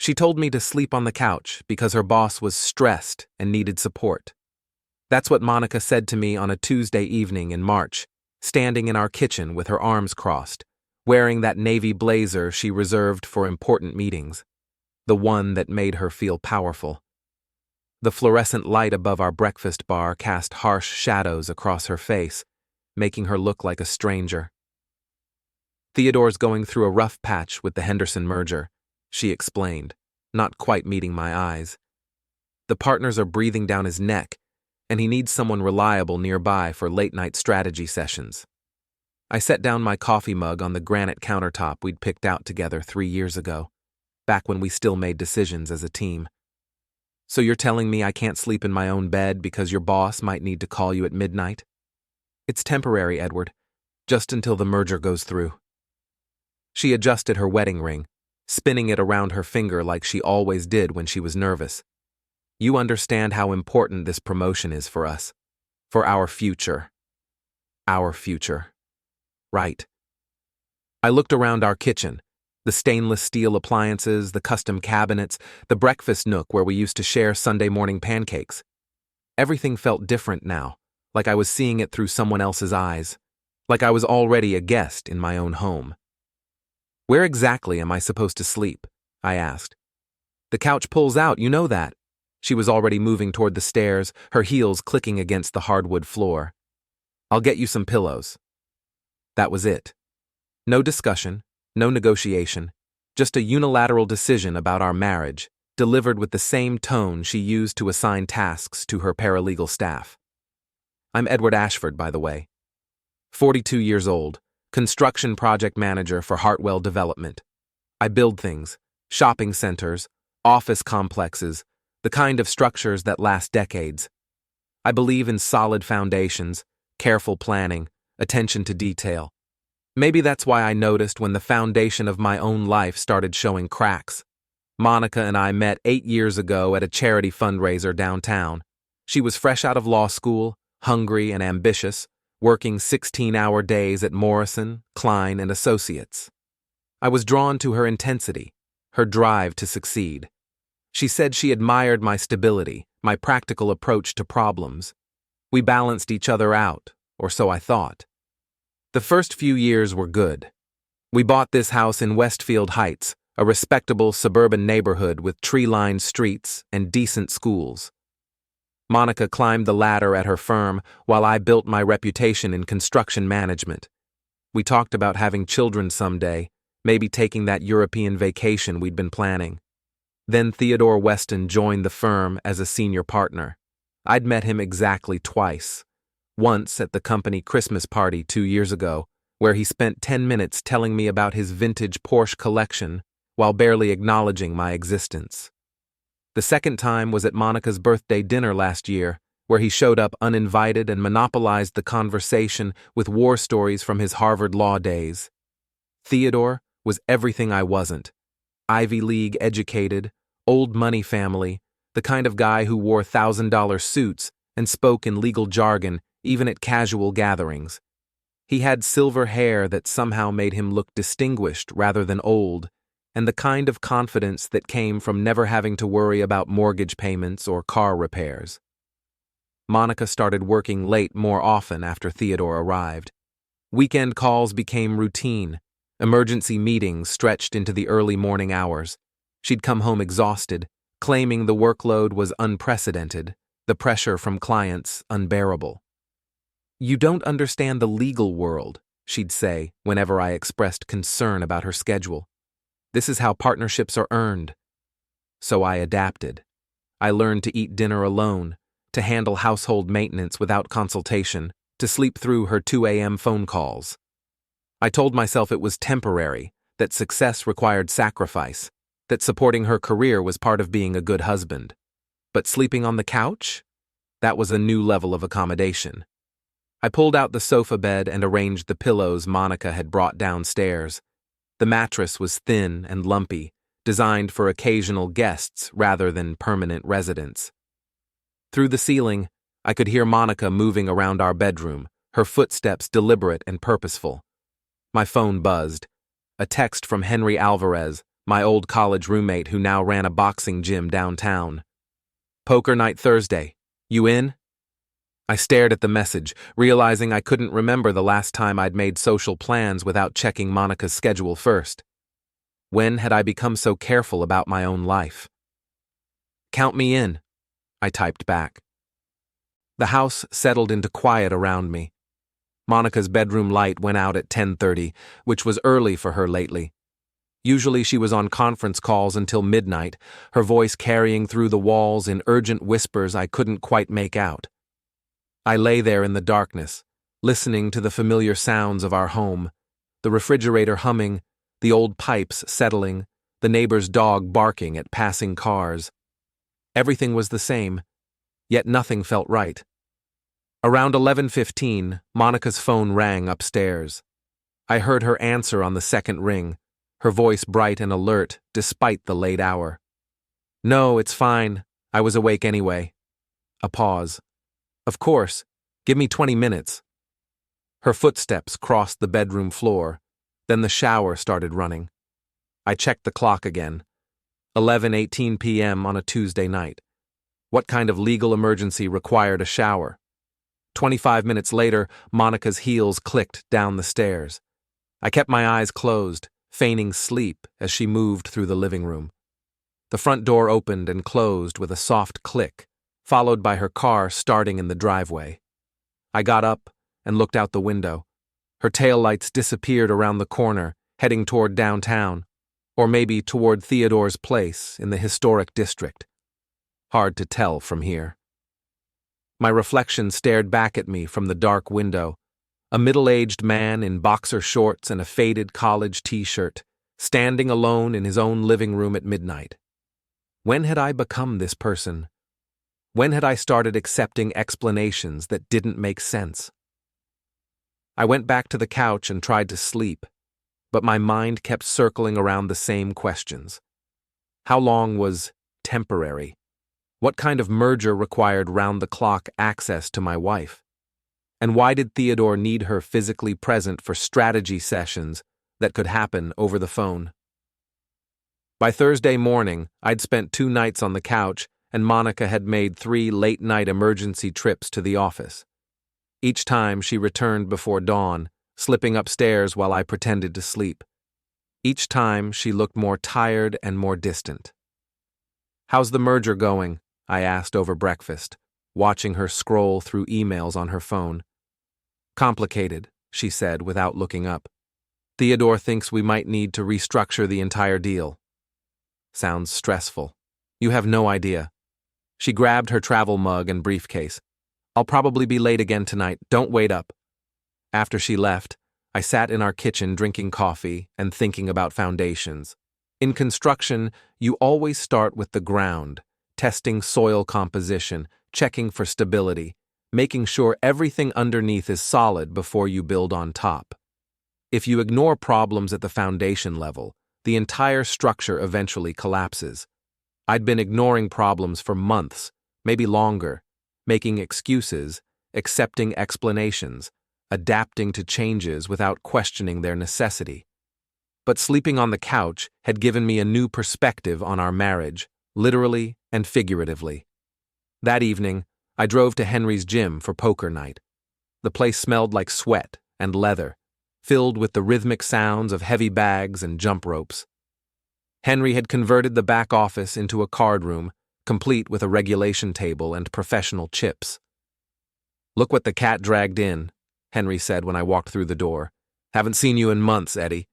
She told me to sleep on the couch because her boss was stressed and needed support. That's what Monica said to me on a Tuesday evening in March, standing in our kitchen with her arms crossed, wearing that navy blazer she reserved for important meetings, the one that made her feel powerful. The fluorescent light above our breakfast bar cast harsh shadows across her face, making her look like a stranger. Theodore's going through a rough patch with the Henderson merger, she explained, not quite meeting my eyes. The partners are breathing down his neck, and he needs someone reliable nearby for late-night strategy sessions. I set down my coffee mug on the granite countertop we'd picked out together 3 years ago, back when we still made decisions as a team. So you're telling me I can't sleep in my own bed because your boss might need to call you at midnight? It's temporary, Edward, just until the merger goes through. She adjusted her wedding ring, spinning it around her finger like she always did when she was nervous. You understand how important this promotion is for us, for our future. Our future. Right. I looked around our kitchen, the stainless steel appliances, the custom cabinets, the breakfast nook where we used to share Sunday morning pancakes. Everything felt different now, like I was seeing it through someone else's eyes, like I was already a guest in my own home. Where exactly am I supposed to sleep? I asked. The couch pulls out, you know that. She was already moving toward the stairs, her heels clicking against the hardwood floor. I'll get you some pillows. That was it. No discussion, no negotiation, just a unilateral decision about our marriage, delivered with the same tone she used to assign tasks to her paralegal staff. I'm Edward Ashford, by the way. 42 years old. Construction project manager for Hartwell Development. I build things, shopping centers, office complexes, the kind of structures that last decades. I believe in solid foundations, careful planning, attention to detail. Maybe that's why I noticed when the foundation of my own life started showing cracks. Monica and I met 8 years ago at a charity fundraiser downtown. She was fresh out of law school, hungry and ambitious, working 16-hour days at Morrison, Klein, and Associates. I was drawn to her intensity, her drive to succeed. She said she admired my stability, my practical approach to problems. We balanced each other out, or so I thought. The first few years were good. We bought this house in Westfield Heights, a respectable suburban neighborhood with tree-lined streets and decent schools. Monica climbed the ladder at her firm while I built my reputation in construction management. We talked about having children someday, maybe taking that European vacation we'd been planning. Then Theodore Weston joined the firm as a senior partner. I'd met him exactly twice. Once at the company Christmas party 2 years ago, where he spent 10 minutes telling me about his vintage Porsche collection while barely acknowledging my existence. The second time was at Monica's birthday dinner last year, where he showed up uninvited and monopolized the conversation with war stories from his Harvard law days. Theodore was everything I wasn't. Ivy League educated, old money family, the kind of guy who wore $1,000 suits and spoke in legal jargon even at casual gatherings. He had silver hair that somehow made him look distinguished rather than old, and the kind of confidence that came from never having to worry about mortgage payments or car repairs. Monica started working late more often after Theodore arrived. Weekend calls became routine. Emergency meetings stretched into the early morning hours. She'd come home exhausted, claiming the workload was unprecedented, the pressure from clients unbearable. You don't understand the legal world, she'd say whenever I expressed concern about her schedule. This is how partnerships are earned. So I adapted. I learned to eat dinner alone, to handle household maintenance without consultation, to sleep through her 2 a.m. phone calls. I told myself it was temporary, that success required sacrifice, that supporting her career was part of being a good husband. But sleeping on the couch? That was a new level of accommodation. I pulled out the sofa bed and arranged the pillows Monica had brought downstairs. The mattress was thin and lumpy, designed for occasional guests rather than permanent residents. Through the ceiling, I could hear Monica moving around our bedroom, her footsteps deliberate and purposeful. My phone buzzed. A text from Henry Alvarez, my old college roommate who now ran a boxing gym downtown. Poker night Thursday. You in? I stared at the message, realizing I couldn't remember the last time I'd made social plans without checking Monica's schedule first. When had I become so careful about my own life? Count me in, I typed back. The house settled into quiet around me. Monica's bedroom light went out at 10:30, which was early for her lately. Usually she was on conference calls until midnight, her voice carrying through the walls in urgent whispers I couldn't quite make out. I lay there in the darkness, listening to the familiar sounds of our home, the refrigerator humming, the old pipes settling, the neighbor's dog barking at passing cars. Everything was the same, yet nothing felt right. Around 11:15, Monica's phone rang upstairs. I heard her answer on the second ring, her voice bright and alert despite the late hour. No, it's fine. I was awake anyway. A pause. Of course. Give me 20 minutes. Her footsteps crossed the bedroom floor, then the shower started running. I checked the clock again. 11:18 p.m. on a Tuesday night. What kind of legal emergency required a shower? 25 minutes later, Monica's heels clicked down the stairs. I kept my eyes closed, feigning sleep as she moved through the living room. The front door opened and closed with a soft click, followed by her car starting in the driveway. I got up and looked out the window. Her taillights disappeared around the corner, heading toward downtown, or maybe toward Theodore's place in the historic district. Hard to tell from here. My reflection stared back at me from the dark window, a middle-aged man in boxer shorts and a faded college t-shirt, standing alone in his own living room at midnight. When had I become this person? When had I started accepting explanations that didn't make sense? I went back to the couch and tried to sleep, but my mind kept circling around the same questions. How long was temporary? What kind of merger required round-the-clock access to my wife? And why did Theodore need her physically present for strategy sessions that could happen over the phone? By Thursday morning, I'd spent 2 nights on the couch, and Monica had made 3 late-night emergency trips to the office. Each time she returned before dawn, slipping upstairs while I pretended to sleep. Each time she looked more tired and more distant. "How's the merger going?" I asked over breakfast, watching her scroll through emails on her phone. "Complicated," she said without looking up. "Theodore thinks we might need to restructure the entire deal." "Sounds stressful. You have no idea." She grabbed her travel mug and briefcase. "I'll probably be late again tonight. Don't wait up." After she left, I sat in our kitchen drinking coffee and thinking about foundations. In construction, you always start with the ground, testing soil composition, checking for stability, making sure everything underneath is solid before you build on top. If you ignore problems at the foundation level, the entire structure eventually collapses. I'd been ignoring problems for months, maybe longer, making excuses, accepting explanations, adapting to changes without questioning their necessity. But sleeping on the couch had given me a new perspective on our marriage, literally and figuratively. That evening, I drove to Henry's gym for poker night. The place smelled like sweat and leather, filled with the rhythmic sounds of heavy bags and jump ropes. Henry had converted the back office into a card room, complete with a regulation table and professional chips. "Look what the cat dragged in," Henry said when I walked through the door. "Haven't seen you in months, Eddie."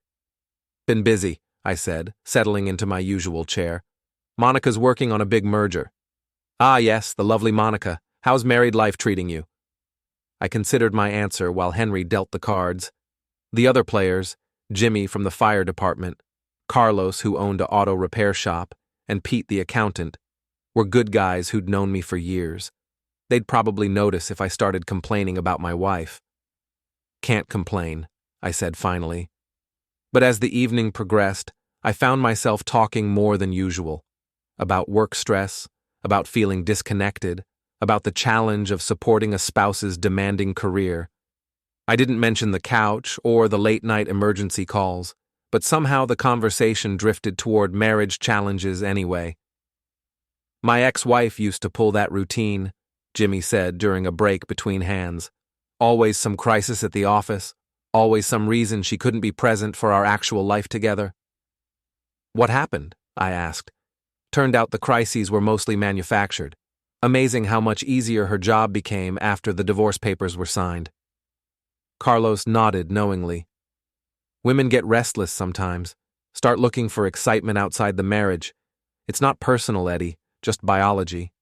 "Been busy," I said, settling into my usual chair. "Monica's working on a big merger." "Ah, yes, the lovely Monica. How's married life treating you?" I considered my answer while Henry dealt the cards. The other players, Jimmy from the fire department, Carlos, who owned an auto repair shop, and Pete the accountant, were good guys who'd known me for years. They'd probably notice if I started complaining about my wife. "Can't complain," I said finally. But as the evening progressed, I found myself talking more than usual. About work stress, about feeling disconnected, about the challenge of supporting a spouse's demanding career. I didn't mention the couch or the late-night emergency calls, but somehow the conversation drifted toward marriage challenges anyway. "My ex-wife used to pull that routine," Jimmy said during a break between hands. "Always some crisis at the office, always some reason she couldn't be present for our actual life together." "What happened?" I asked. Turned out the crises were mostly manufactured. Amazing how much easier her job became after the divorce papers were signed. Carlos nodded knowingly. "Women get restless sometimes, start looking for excitement outside the marriage. It's not personal, Eddie, just biology."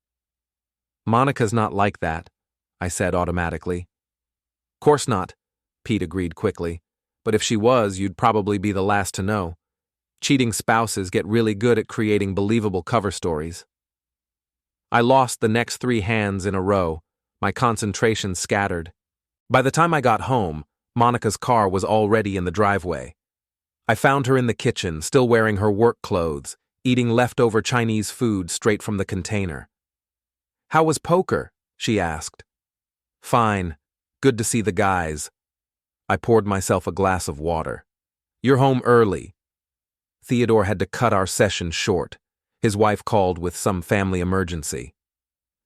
"Monica's not like that," I said automatically. "Course not," Pete agreed quickly. "But if she was, you'd probably be the last to know. Cheating spouses get really good at creating believable cover stories." I lost the next 3 hands in a row, my concentration scattered. By the time I got home, Monica's car was already in the driveway. I found her in the kitchen, still wearing her work clothes, eating leftover Chinese food straight from the container. "How was poker?" she asked. "Fine. Good to see the guys." I poured myself a glass of water. "You're home early." Theodore had to cut our session short. His wife called with some family emergency.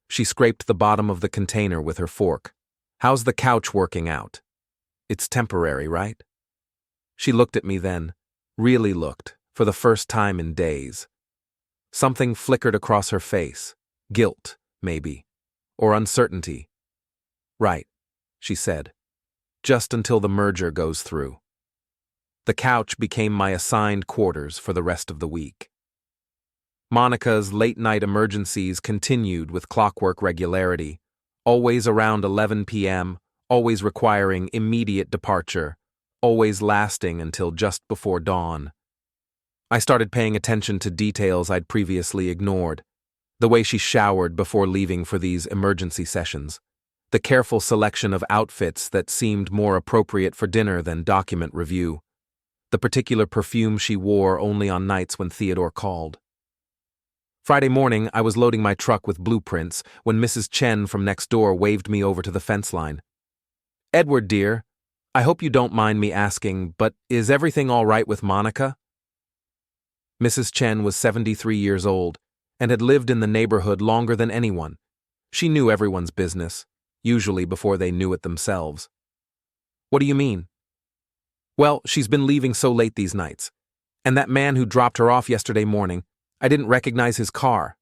She scraped the bottom of the container with her fork. "How's the couch working out?" "It's temporary, right?" She looked at me then, really looked, for the first time in days. Something flickered across her face. Guilt, maybe. Or uncertainty. "Right," she said. "Just until the merger goes through." The couch became my assigned quarters for the rest of the week. Monica's late-night emergencies continued with clockwork regularity, always around 11 p.m., always requiring immediate departure, always lasting until just before dawn. I started paying attention to details I'd previously ignored. The way she showered before leaving for these emergency sessions. The careful selection of outfits that seemed more appropriate for dinner than document review. The particular perfume she wore only on nights when Theodore called. Friday morning, I was loading my truck with blueprints when Mrs. Chen from next door waved me over to the fence line. "Edward, dear, I hope you don't mind me asking, but is everything all right with Monica?" Mrs. Chen was 73 years old and had lived in the neighborhood longer than anyone. She knew everyone's business, usually before they knew it themselves. "What do you mean?" "Well, she's been leaving so late these nights. And that man who dropped her off yesterday morning, I didn't recognize his car."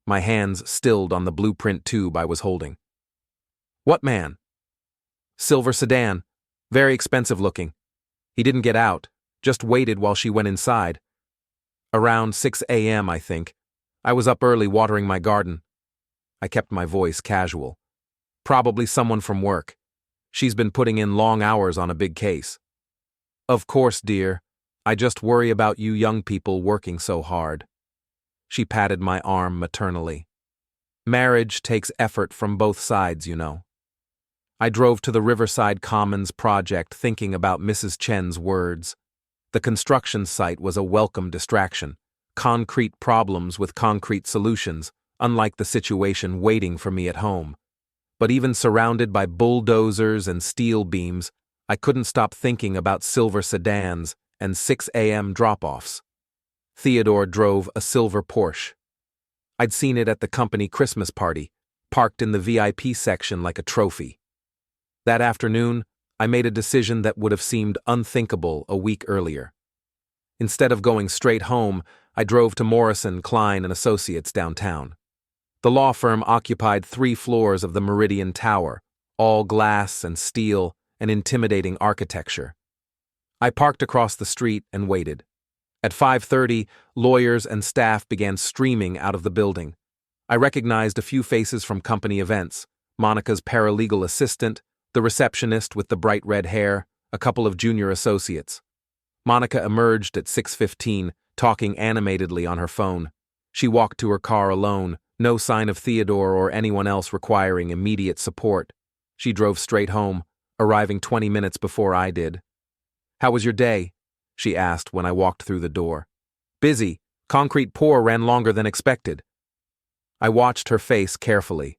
My hands stilled on the blueprint tube I was holding. "What man?" "Silver sedan. Very expensive looking. He didn't get out, just waited while she went inside. Around 6 a.m., I think. I was up early watering my garden." I kept my voice casual. "Probably someone from work. She's been putting in long hours on a big case." "Of course, dear. I just worry about you young people working so hard." She patted my arm maternally. "Marriage takes effort from both sides, you know." I drove to the Riverside Commons project thinking about Mrs. Chen's words. The construction site was a welcome distraction. Concrete problems with concrete solutions, unlike the situation waiting for me at home. But even surrounded by bulldozers and steel beams, I couldn't stop thinking about silver sedans and 6 a.m. drop-offs. Theodore drove a silver Porsche. I'd seen it at the company Christmas party, parked in the VIP section like a trophy. That afternoon, I made a decision that would have seemed unthinkable a week earlier. Instead of going straight home, I drove to Morrison, Klein & Associates downtown. The law firm occupied 3 floors of the Meridian Tower, all glass and steel and intimidating architecture. I parked across the street and waited. At 5:30, lawyers and staff began streaming out of the building. I recognized a few faces from company events, Monica's paralegal assistant, the receptionist with the bright red hair, a couple of junior associates. Monica emerged at 6:15, talking animatedly on her phone. She walked to her car alone, no sign of Theodore or anyone else requiring immediate support. She drove straight home, arriving 20 minutes before I did. "How was your day?" she asked when I walked through the door. "Busy. Concrete pour ran longer than expected." I watched her face carefully.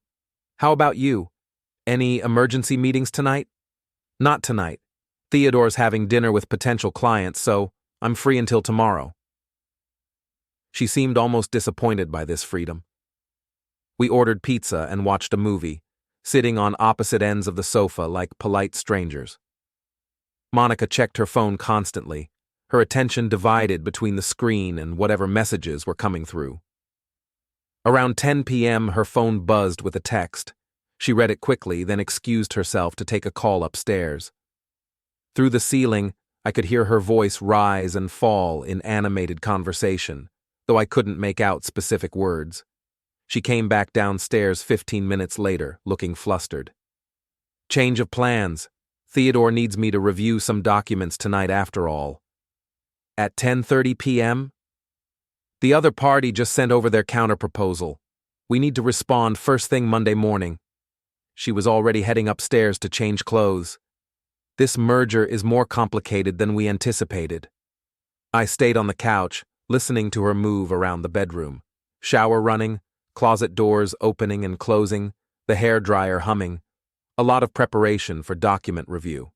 "How about you? Any emergency meetings tonight?" "Not tonight. Theodore's having dinner with potential clients, so I'm free until tomorrow." She seemed almost disappointed by this freedom. We ordered pizza and watched a movie, sitting on opposite ends of the sofa like polite strangers. Monica checked her phone constantly, her attention divided between the screen and whatever messages were coming through. Around 10 p.m., her phone buzzed with a text. She read it quickly, then excused herself to take a call upstairs. Through the ceiling, I could hear her voice rise and fall in animated conversation, though I couldn't make out specific words. She came back downstairs 15 minutes later, looking flustered. "Change of plans. Theodore needs me to review some documents tonight after all." "At 10:30 p.m.? The other party just sent over their counterproposal. We need to respond first thing Monday morning." She was already heading upstairs to change clothes. "This merger is more complicated than we anticipated." I stayed on the couch, listening to her move around the bedroom. Shower running, closet doors opening and closing, the hairdryer humming. A lot of preparation for document review.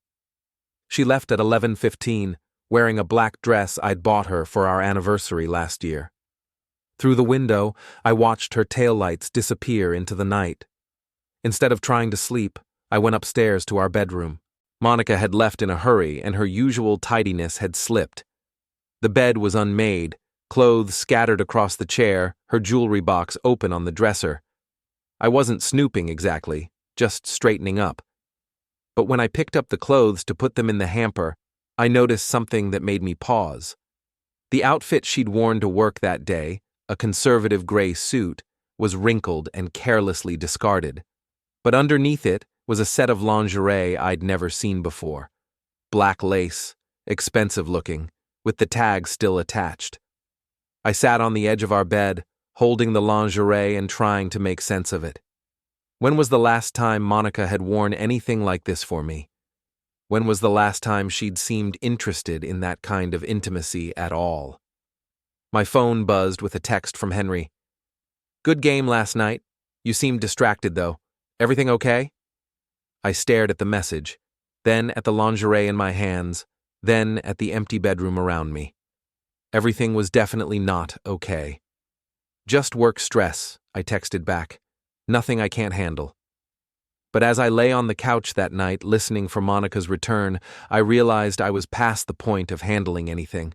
She left at 11:15, wearing a black dress I'd bought her for our anniversary last year. Through the window, I watched her taillights disappear into the night. Instead of trying to sleep, I went upstairs to our bedroom. Monica had left in a hurry, and her usual tidiness had slipped. The bed was unmade, clothes scattered across the chair, her jewelry box open on the dresser. I wasn't snooping exactly, just straightening up. But when I picked up the clothes to put them in the hamper, I noticed something that made me pause. The outfit she'd worn to work that day, a conservative gray suit, was wrinkled and carelessly discarded. But underneath it was a set of lingerie I'd never seen before. Black lace, expensive looking, with the tag still attached. I sat on the edge of our bed, holding the lingerie and trying to make sense of it. When was the last time Monica had worn anything like this for me? When was the last time she'd seemed interested in that kind of intimacy at all? My phone buzzed with a text from Henry. "Good game last night. You seemed distracted, though. Everything okay?" I stared at the message, then at the lingerie in my hands, then at the empty bedroom around me. Everything was definitely not okay. "Just work stress," I texted back. "Nothing I can't handle." But as I lay on the couch that night listening for Monica's return, I realized I was past the point of handling anything.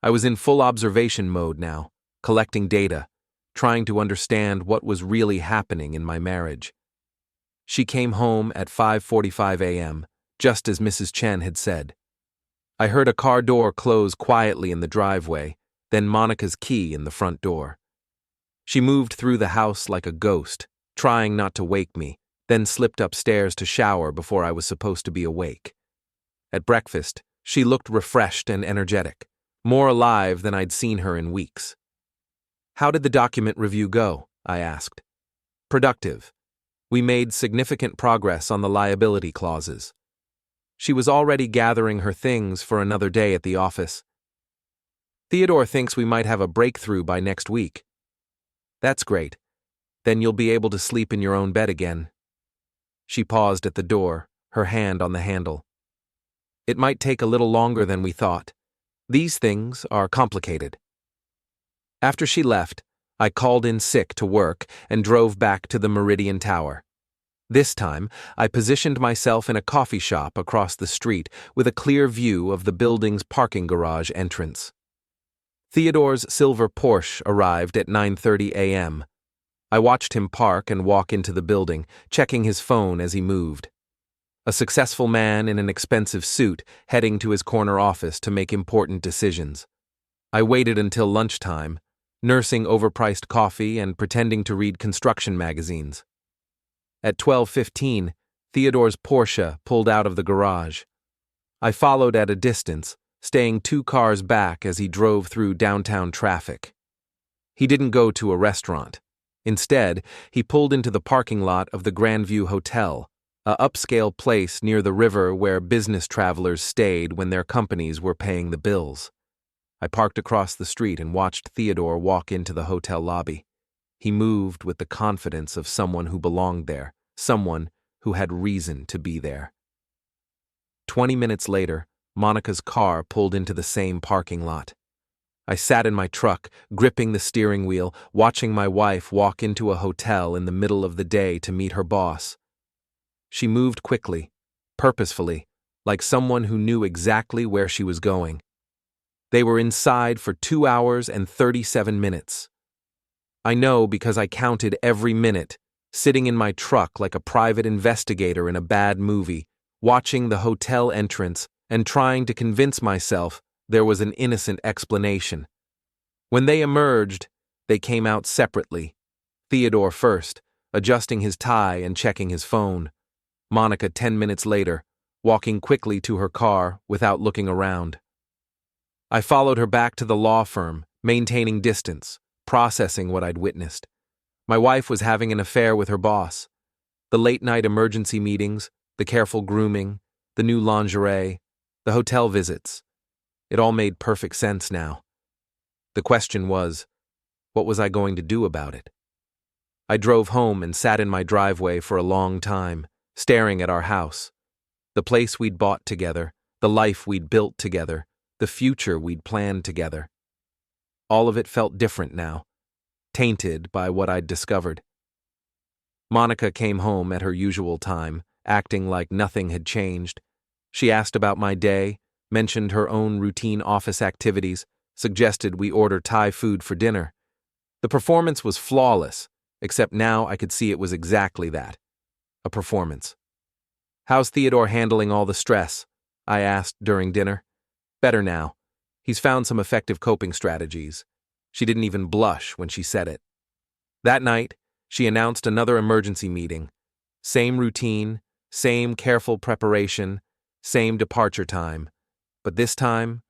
I was in full observation mode now, collecting data, trying to understand what was really happening in my marriage. She came home at 5:45 a.m., just as Mrs. Chen had said. I heard a car door close quietly in the driveway, then Monica's key in the front door. She moved through the house like a ghost, trying not to wake me, then slipped upstairs to shower before I was supposed to be awake. At breakfast, she looked refreshed and energetic, more alive than I'd seen her in weeks. "How did the document review go?" I asked. "Productive. We made significant progress on the liability clauses." She was already gathering her things for another day at the office. "Theodore thinks we might have a breakthrough by next week." "That's great. Then you'll be able to sleep in your own bed again." She paused at the door, her hand on the handle. "It might take a little longer than we thought. These things are complicated." After she left, I called in sick to work and drove back to the Meridian Tower. This time, I positioned myself in a coffee shop across the street with a clear view of the building's parking garage entrance. Theodore's silver Porsche arrived at 9:30 a.m. I watched him park and walk into the building, checking his phone as he moved. A successful man in an expensive suit heading to his corner office to make important decisions. I waited until lunchtime, nursing overpriced coffee and pretending to read construction magazines. At 12:15, Theodore's Porsche pulled out of the garage. I followed at a distance, staying 2 cars back as he drove through downtown traffic. He didn't go to a restaurant. Instead, he pulled into the parking lot of the Grandview Hotel, a upscale place near the river where business travelers stayed when their companies were paying the bills. I parked across the street and watched Theodore walk into the hotel lobby. He moved with the confidence of someone who belonged there, someone who had reason to be there. 20 minutes later, Monica's car pulled into the same parking lot. I sat in my truck, gripping the steering wheel, watching my wife walk into a hotel in the middle of the day to meet her boss. She moved quickly, purposefully, like someone who knew exactly where she was going. They were inside for 2 hours and 37 minutes. I know because I counted every minute, sitting in my truck like a private investigator in a bad movie, watching the hotel entrance and trying to convince myself there was an innocent explanation. When they emerged, they came out separately. Theodore first, adjusting his tie and checking his phone. Monica 10 minutes later, walking quickly to her car without looking around. I followed her back to the law firm, maintaining distance, processing what I'd witnessed. My wife was having an affair with her boss. The late-night emergency meetings, the careful grooming, the new lingerie, the hotel visits. It all made perfect sense now. The question was, what was I going to do about it? I drove home and sat in my driveway for a long time, staring at our house. The place we'd bought together, the life we'd built together, the future we'd planned together. All of it felt different now, tainted by what I'd discovered. Monica came home at her usual time, acting like nothing had changed. She asked about my day, mentioned her own routine office activities, suggested we order Thai food for dinner. The performance was flawless, except now I could see it was exactly that, a performance. "How's Theodore handling all the stress?" I asked during dinner. "Better now. He's found some effective coping strategies." She didn't even blush when she said it. That night, she announced another emergency meeting. Same routine, same careful preparation, same departure time. But this time,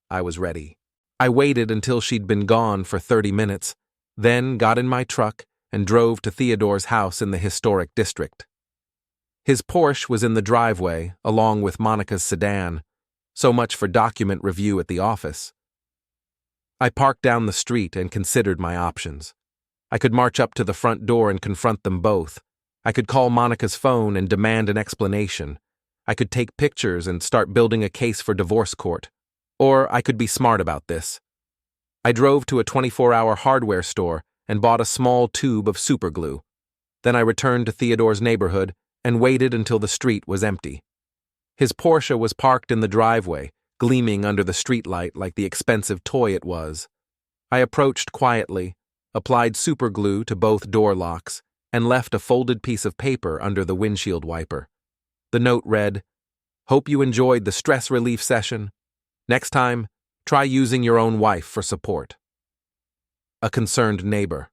I was ready. I waited until she'd been gone for 30 minutes, then got in my truck and drove to Theodore's house in the historic district. His Porsche was in the driveway, along with Monica's sedan. So much for document review at the office. I parked down the street and considered my options. I could march up to the front door and confront them both. I could call Monica's phone and demand an explanation. I could take pictures and start building a case for divorce court. Or I could be smart about this. I drove to a 24-hour hardware store and bought a small tube of superglue. Then I returned to Theodore's neighborhood and waited until the street was empty. His Porsche was parked in the driveway, gleaming under the streetlight like the expensive toy it was. I approached quietly, applied superglue to both door locks, and left a folded piece of paper under the windshield wiper. The note read, "Hope you enjoyed the stress relief session. Next time, try using your own wife for support." A concerned neighbor.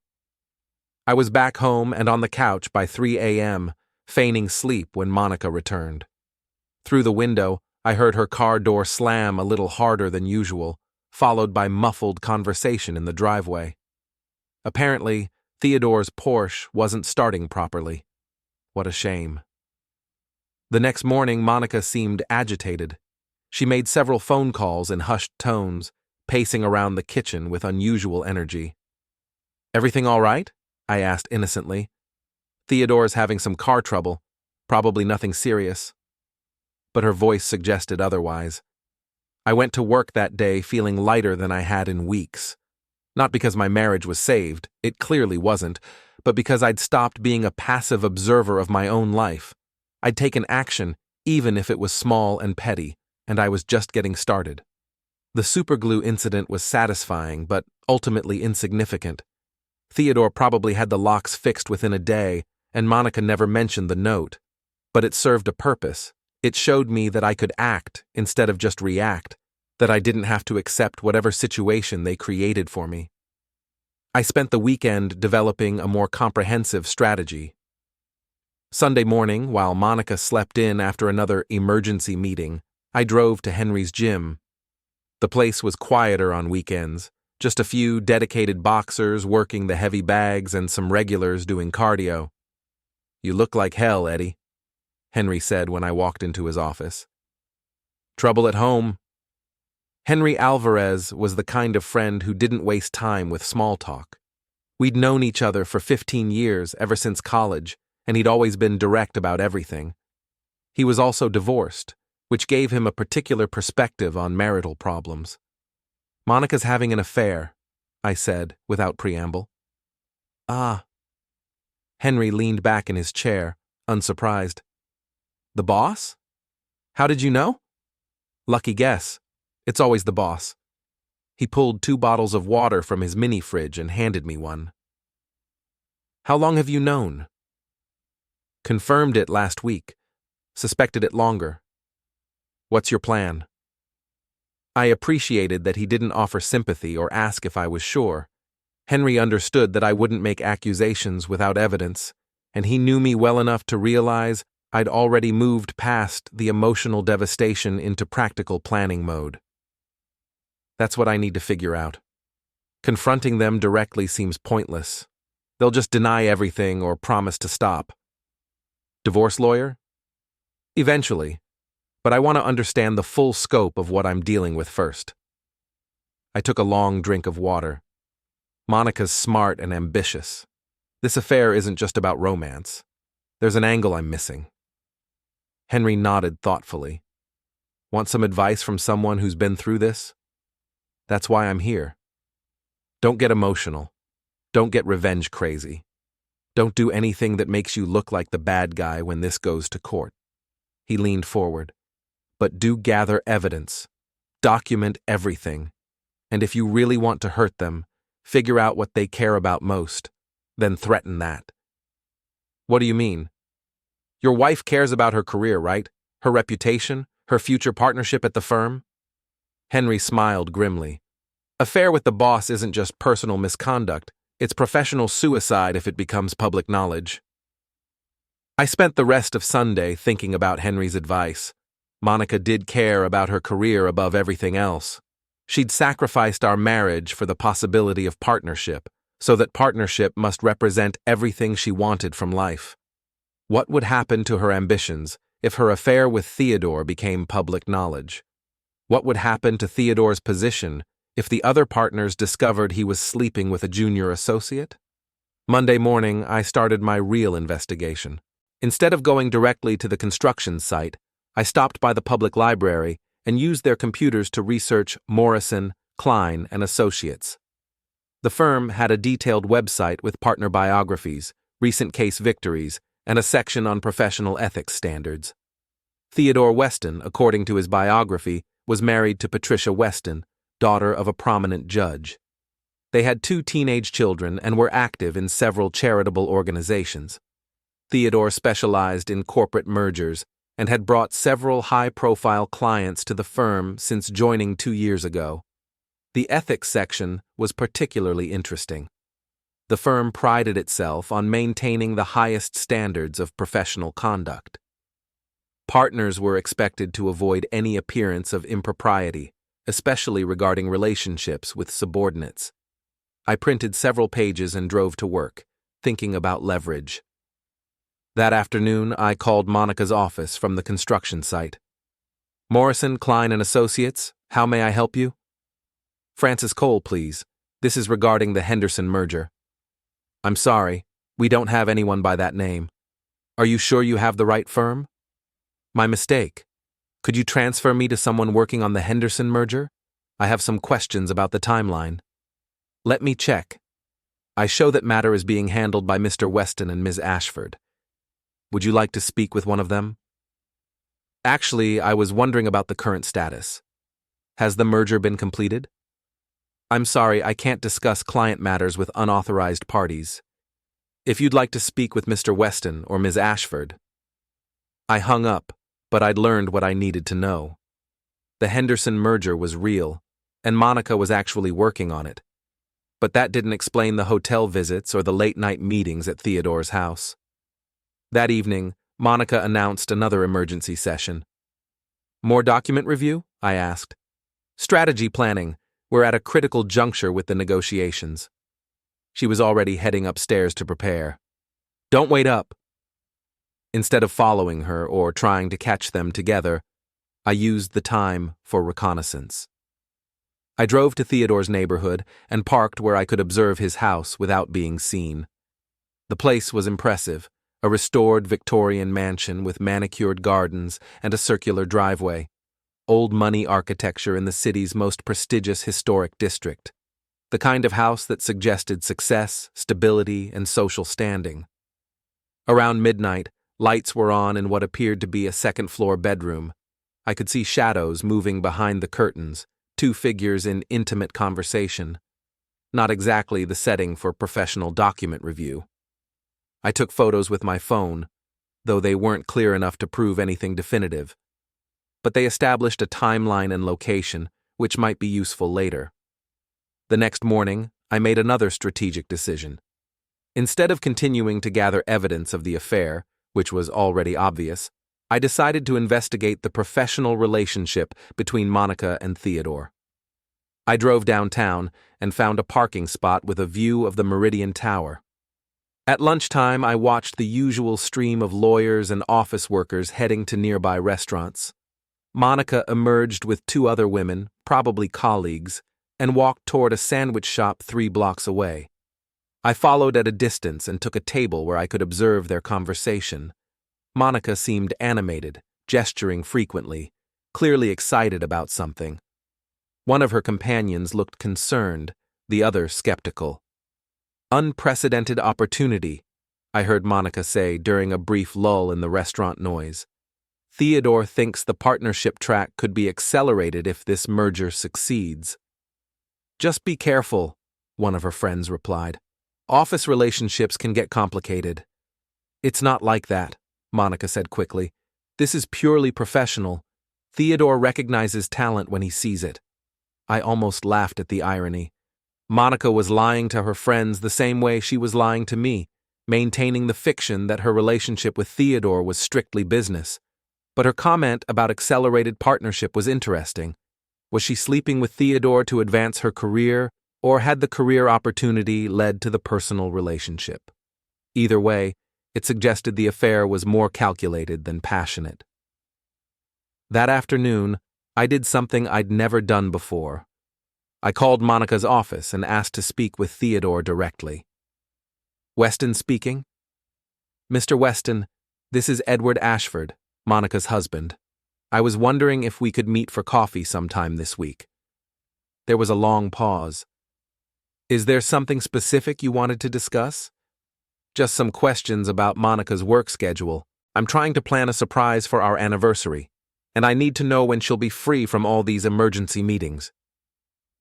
I was back home and on the couch by 3 a.m., feigning sleep when Monica returned. Through the window, I heard her car door slam a little harder than usual, followed by muffled conversation in the driveway. Apparently, Theodore's Porsche wasn't starting properly. What a shame. The next morning, Monica seemed agitated. She made several phone calls in hushed tones, pacing around the kitchen with unusual energy. "Everything all right?" I asked innocently. "Theodore's having some car trouble, probably nothing serious." But her voice suggested otherwise. I went to work that day feeling lighter than I had in weeks. Not because my marriage was saved, it clearly wasn't, but because I'd stopped being a passive observer of my own life. I'd taken action, even if it was small and petty, and I was just getting started. The superglue incident was satisfying, but ultimately insignificant. Theodore probably had the locks fixed within a day, and Monica never mentioned the note. But it served a purpose. It showed me that I could act instead of just react, that I didn't have to accept whatever situation they created for me. I spent the weekend developing a more comprehensive strategy. Sunday morning, while Monica slept in after another emergency meeting, I drove to Henry's gym. The place was quieter on weekends, just a few dedicated boxers working the heavy bags and some regulars doing cardio. "You look like hell, Eddie," Henry said when I walked into his office. "Trouble at home." Henry Alvarez was the kind of friend who didn't waste time with small talk. We'd known each other for 15 years, ever since college, and he'd always been direct about everything. He was also divorced, which gave him a particular perspective on marital problems. "Monica's having an affair," I said, without preamble. "Ah." Henry leaned back in his chair, unsurprised. "The boss? How did you know?" "Lucky guess. It's always the boss." He pulled 2 bottles of water from his mini-fridge and handed me one. "How long have you known?" "Confirmed it last week. Suspected it longer." "What's your plan?" I appreciated that he didn't offer sympathy or ask if I was sure. Henry understood that I wouldn't make accusations without evidence, and he knew me well enough to realize I'd already moved past the emotional devastation into practical planning mode. That's what I need to figure out. Confronting them directly seems pointless. They'll just deny everything or promise to stop. Divorce lawyer? Eventually, but I want to understand the full scope of what I'm dealing with first. I took a long drink of water. Monica's smart and ambitious. This affair isn't just about romance. There's an angle I'm missing. Henry nodded thoughtfully. Want some advice from someone who's been through this? That's why I'm here. Don't get emotional. Don't get revenge crazy. Don't do anything that makes you look like the bad guy when this goes to court. He leaned forward. But do gather evidence. Document everything. And if you really want to hurt them, figure out what they care about most, then threaten that. What do you mean? Your wife cares about her career, right? Her reputation? Her future partnership at the firm? Henry smiled grimly. Affair with the boss isn't just personal misconduct, it's professional suicide if it becomes public knowledge. I spent the rest of Sunday thinking about Henry's advice. Monica did care about her career above everything else. She'd sacrificed our marriage for the possibility of partnership, so that partnership must represent everything she wanted from life. What would happen to her ambitions if her affair with Theodore became public knowledge? What would happen to Theodore's position if the other partners discovered he was sleeping with a junior associate? Monday morning, I started my real investigation. Instead of going directly to the construction site, I stopped by the public library and used their computers to research Morrison, Klein, and Associates. The firm had a detailed website with partner biographies, recent case victories, and a section on professional ethics standards. Theodore Weston, according to his biography, was married to Patricia Weston, daughter of a prominent judge. They had 2 teenage children and were active in several charitable organizations. Theodore specialized in corporate mergers and had brought several high-profile clients to the firm since joining 2 years ago. The ethics section was particularly interesting. The firm prided itself on maintaining the highest standards of professional conduct. Partners were expected to avoid any appearance of impropriety, especially regarding relationships with subordinates. I printed several pages and drove to work, thinking about leverage. That afternoon, I called Monica's office from the construction site. "Morrison, Klein, and Associates, how may I help you?" "Francis Cole, please. This is regarding the Henderson merger." "I'm sorry, we don't have anyone by that name. Are you sure you have the right firm?" "My mistake. Could you transfer me to someone working on the Henderson merger? I have some questions about the timeline." "Let me check. I show that matter is being handled by Mr. Weston and Ms. Ashford. Would you like to speak with one of them?" "Actually, I was wondering about the current status. Has the merger been completed?" "I'm sorry, I can't discuss client matters with unauthorized parties. If you'd like to speak with Mr. Weston or Ms. Ashford." I hung up, but I'd learned what I needed to know. The Henderson merger was real, and Monica was actually working on it. But that didn't explain the hotel visits or the late-night meetings at Theodore's house. That evening, Monica announced another emergency session. "More document review?" I asked. "Strategy planning. We're at a critical juncture with the negotiations." She was already heading upstairs to prepare. "Don't wait up." Instead of following her or trying to catch them together, I used the time for reconnaissance. I drove to Theodore's neighborhood and parked where I could observe his house without being seen. The place was impressive, a restored Victorian mansion with manicured gardens and a circular driveway, old money architecture in the city's most prestigious historic district, the kind of house that suggested success, stability, and social standing. Around midnight, lights were on in what appeared to be a second-floor bedroom. I could see shadows moving behind the curtains, two figures in intimate conversation. Not exactly the setting for professional document review. I took photos with my phone, though they weren't clear enough to prove anything definitive. But they established a timeline and location, which might be useful later. The next morning, I made another strategic decision. Instead of continuing to gather evidence of the affair, which was already obvious, I decided to investigate the professional relationship between Monica and Theodore. I drove downtown and found a parking spot with a view of the Meridian Tower. At lunchtime, I watched the usual stream of lawyers and office workers heading to nearby restaurants. Monica emerged with two other women, probably colleagues, and walked toward a sandwich shop 3 blocks away. I followed at a distance and took a table where I could observe their conversation. Monica seemed animated, gesturing frequently, clearly excited about something. One of her companions looked concerned, the other skeptical. "Unprecedented opportunity," I heard Monica say during a brief lull in the restaurant noise. "Theodore thinks the partnership track could be accelerated if this merger succeeds." "Just be careful," one of her friends replied. "Office relationships can get complicated." "It's not like that," Monica said quickly. "This is purely professional. Theodore recognizes talent when he sees it." I almost laughed at the irony. Monica was lying to her friends the same way she was lying to me, maintaining the fiction that her relationship with Theodore was strictly business. But her comment about accelerated partnership was interesting. Was she sleeping with Theodore to advance her career, or had the career opportunity led to the personal relationship? Either way, it suggested the affair was more calculated than passionate. That afternoon, I did something I'd never done before. I called Monica's office and asked to speak with Theodore directly. "Weston speaking?" "Mr. Weston, this is Edward Ashford, Monica's husband. I was wondering if we could meet for coffee sometime this week." There was a long pause. "Is there something specific you wanted to discuss?" "Just some questions about Monica's work schedule. I'm trying to plan a surprise for our anniversary, and I need to know when she'll be free from all these emergency meetings."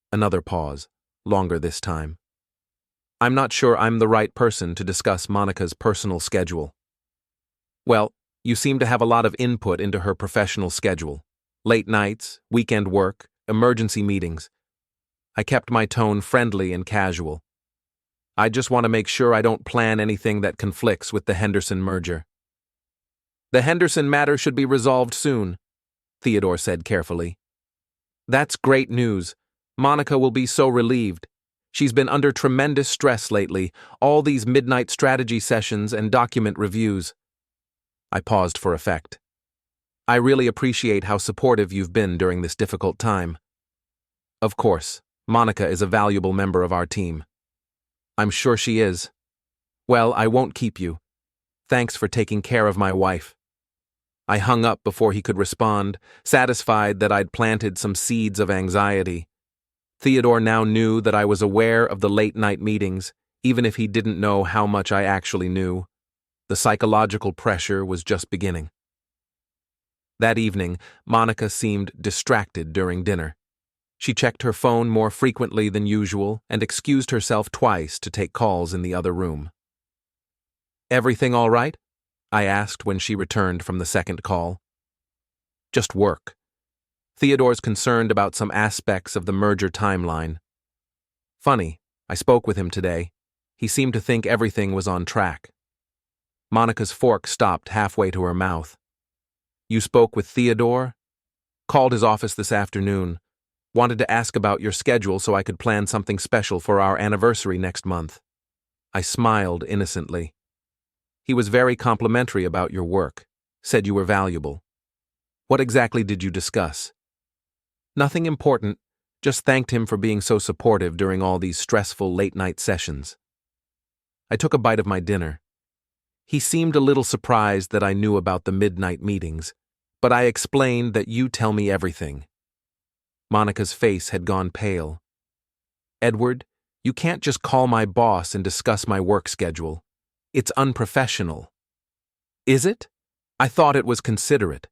Another pause, longer this time. "I'm not sure I'm the right person to discuss Monica's personal schedule." "Well, you seem to have a lot of input into her professional schedule. Late nights, weekend work, emergency meetings." I kept my tone friendly and casual. "I just want to make sure I don't plan anything that conflicts with the Henderson merger." "The Henderson matter should be resolved soon," Theodore said carefully. "That's great news. Monica will be so relieved. She's been under tremendous stress lately, all these midnight strategy sessions and document reviews." I paused for effect. "I really appreciate how supportive you've been during this difficult time." "Of course, Monica is a valuable member of our team." "I'm sure she is. Well, I won't keep you. Thanks for taking care of my wife." I hung up before he could respond, satisfied that I'd planted some seeds of anxiety. Theodore now knew that I was aware of the late-night meetings, even if he didn't know how much I actually knew. The psychological pressure was just beginning. That evening, Monica seemed distracted during dinner. She checked her phone more frequently than usual and excused herself twice to take calls in the other room. "Everything all right?" I asked when she returned from the second call. "Just work. Theodore's concerned about some aspects of the merger timeline. Funny, I spoke with him today. He seemed to think everything was on track." Monica's fork stopped halfway to her mouth. "You spoke with Theodore?" "Called his office this afternoon. Wanted to ask about your schedule so I could plan something special for our anniversary next month." I smiled innocently. "He was very complimentary about your work. Said you were valuable." "What exactly did you discuss?" "Nothing important. Just thanked him for being so supportive during all these stressful late-night sessions." I took a bite of my dinner. He seemed a little surprised that I knew about the midnight meetings, but I explained that you tell me everything. Monica's face had gone pale. Edward, you can't just call my boss and discuss my work schedule. It's unprofessional. Is it? I thought it was considerate,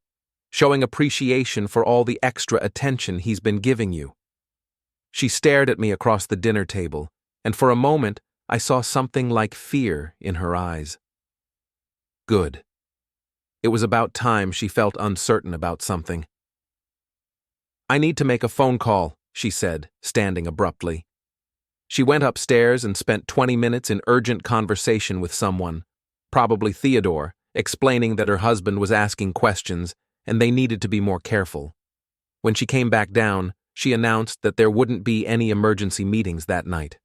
showing appreciation for all the extra attention he's been giving you. She stared at me across the dinner table, and for a moment I saw something like fear in her eyes. Good. It was about time she felt uncertain about something. I need to make a phone call, she said, standing abruptly. She went upstairs and spent 20 minutes in urgent conversation with someone, probably Theodore, explaining that her husband was asking questions and they needed to be more careful. When she came back down, she announced that there wouldn't be any emergency meetings that night.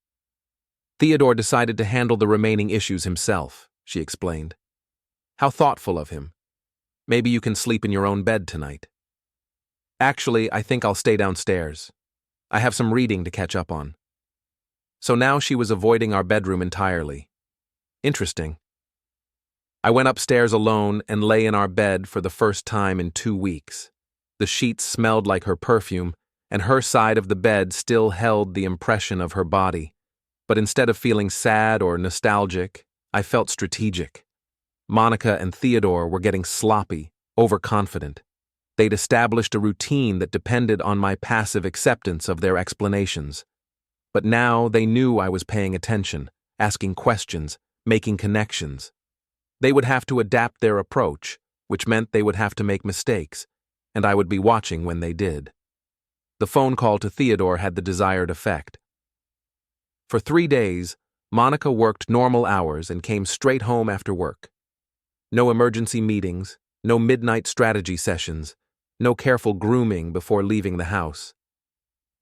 Theodore decided to handle the remaining issues himself, she explained. How thoughtful of him. Maybe you can sleep in your own bed tonight. Actually, I think I'll stay downstairs. I have some reading to catch up on. So now she was avoiding our bedroom entirely. Interesting. I went upstairs alone and lay in our bed for the first time in 2 weeks. The sheets smelled like her perfume, and her side of the bed still held the impression of her body. But instead of feeling sad or nostalgic, I felt strategic. Monica and Theodore were getting sloppy, overconfident. They'd established a routine that depended on my passive acceptance of their explanations. But now they knew I was paying attention, asking questions, making connections. They would have to adapt their approach, which meant they would have to make mistakes, and I would be watching when they did. The phone call to Theodore had the desired effect. For 3 days, Monica worked normal hours and came straight home after work. No emergency meetings, no midnight strategy sessions, no careful grooming before leaving the house.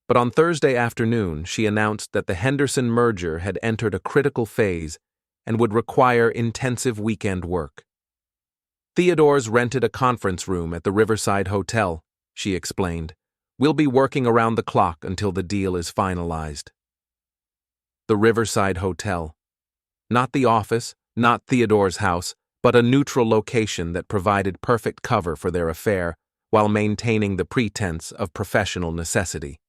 But on Thursday afternoon, she announced that the Henderson merger had entered a critical phase and would require intensive weekend work. Theodore's rented a conference room at the Riverside Hotel, she explained. We'll be working around the clock until the deal is finalized. The Riverside Hotel. Not the office, not Theodore's house, but a neutral location that provided perfect cover for their affair while maintaining the pretense of professional necessity.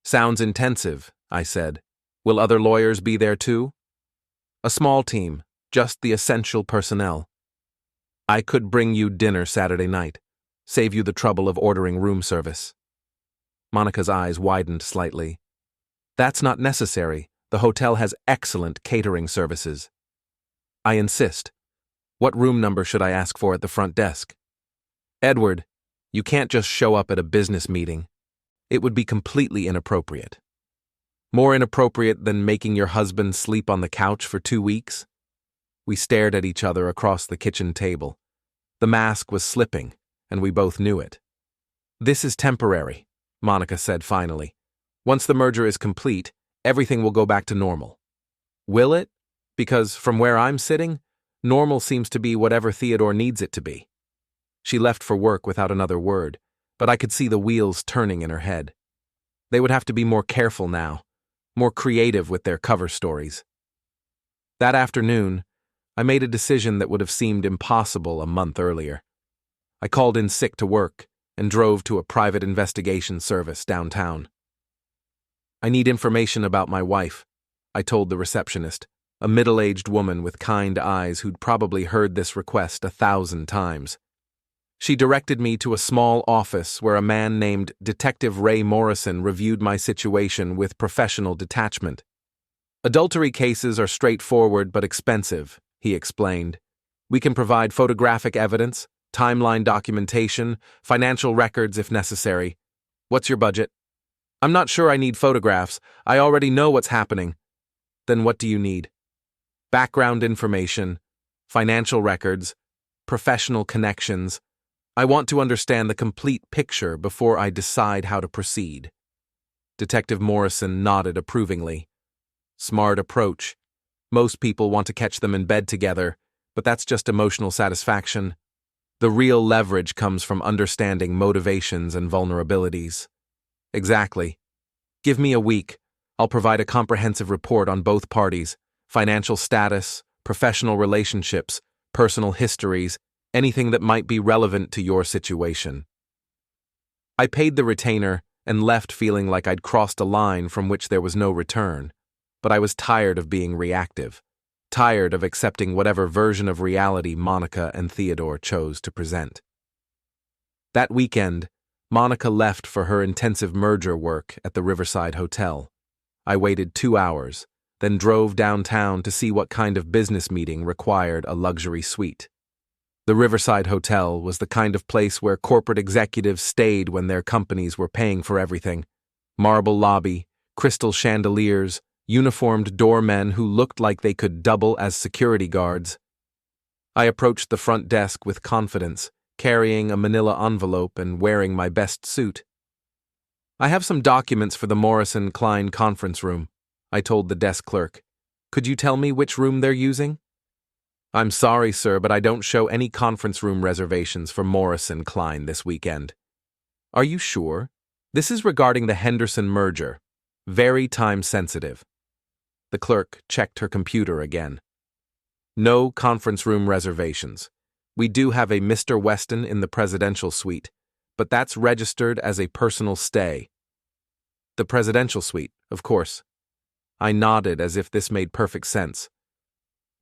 Sounds intensive, I said. Will other lawyers be there too? A small team, just the essential personnel. I could bring you dinner Saturday night, save you the trouble of ordering room service. Monica's eyes widened slightly. That's not necessary. The hotel has excellent catering services. I insist. What room number should I ask for at the front desk? Edward, you can't just show up at a business meeting. It would be completely inappropriate. More inappropriate than making your husband sleep on the couch for 2 weeks? We stared at each other across the kitchen table. The mask was slipping, and we both knew it. This is temporary, Monica said finally. Once the merger is complete, everything will go back to normal. Will it? Because from where I'm sitting, normal seems to be whatever Theodore needs it to be. She left for work without another word, but I could see the wheels turning in her head. They would have to be more careful now, more creative with their cover stories. That afternoon, I made a decision that would have seemed impossible a month earlier. I called in sick to work and drove to a private investigation service downtown. I need information about my wife, I told the receptionist, a middle-aged woman with kind eyes who'd probably heard this request 1,000 times. She directed me to a small office where a man named Detective Ray Morrison reviewed my situation with professional detachment. Adultery cases are straightforward but expensive, he explained. We can provide photographic evidence, timeline documentation, financial records if necessary. What's your budget? I'm not sure I need photographs. I already know what's happening. Then what do you need? Background information, financial records, professional connections. I want to understand the complete picture before I decide how to proceed. Detective Morrison nodded approvingly. Smart approach. Most people want to catch them in bed together, but that's just emotional satisfaction. The real leverage comes from understanding motivations and vulnerabilities. Exactly. Give me a week. I'll provide a comprehensive report on both parties, financial status, professional relationships, personal histories, anything that might be relevant to your situation. I paid the retainer and left feeling like I'd crossed a line from which there was no return, but I was tired of being reactive, tired of accepting whatever version of reality Monica and Theodore chose to present. That weekend, Monica left for her intensive merger work at the Riverside Hotel. I waited 2 hours, then drove downtown to see what kind of business meeting required a luxury suite. The Riverside Hotel was the kind of place where corporate executives stayed when their companies were paying for everything. Marble lobby, crystal chandeliers, uniformed doormen who looked like they could double as security guards. I approached the front desk with confidence, carrying a manila envelope and wearing my best suit. "I have some documents for the Morrison Klein conference room," I told the desk clerk. "Could you tell me which room they're using?" "I'm sorry, sir, but I don't show any conference room reservations for Morrison Klein this weekend." "Are you sure? This is regarding the Henderson merger. Very time-sensitive." The clerk checked her computer again. "No conference room reservations. We do have a Mr. Weston in the presidential suite, but that's registered as a personal stay." "The presidential suite, of course." I nodded as if this made perfect sense.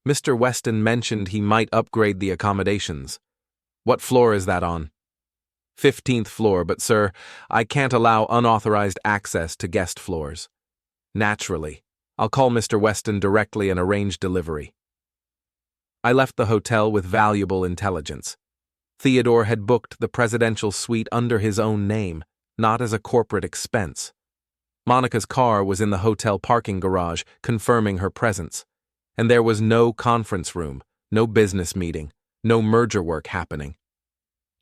"Mr. Weston mentioned he might upgrade the accommodations. What floor is that on?" 15th floor, but sir, I can't allow unauthorized access to guest floors." "Naturally. I'll call Mr. Weston directly and arrange delivery." I left the hotel with valuable intelligence. Theodore had booked the presidential suite under his own name, not as a corporate expense. Monica's car was in the hotel parking garage, confirming her presence. And there was no conference room, no business meeting, no merger work happening.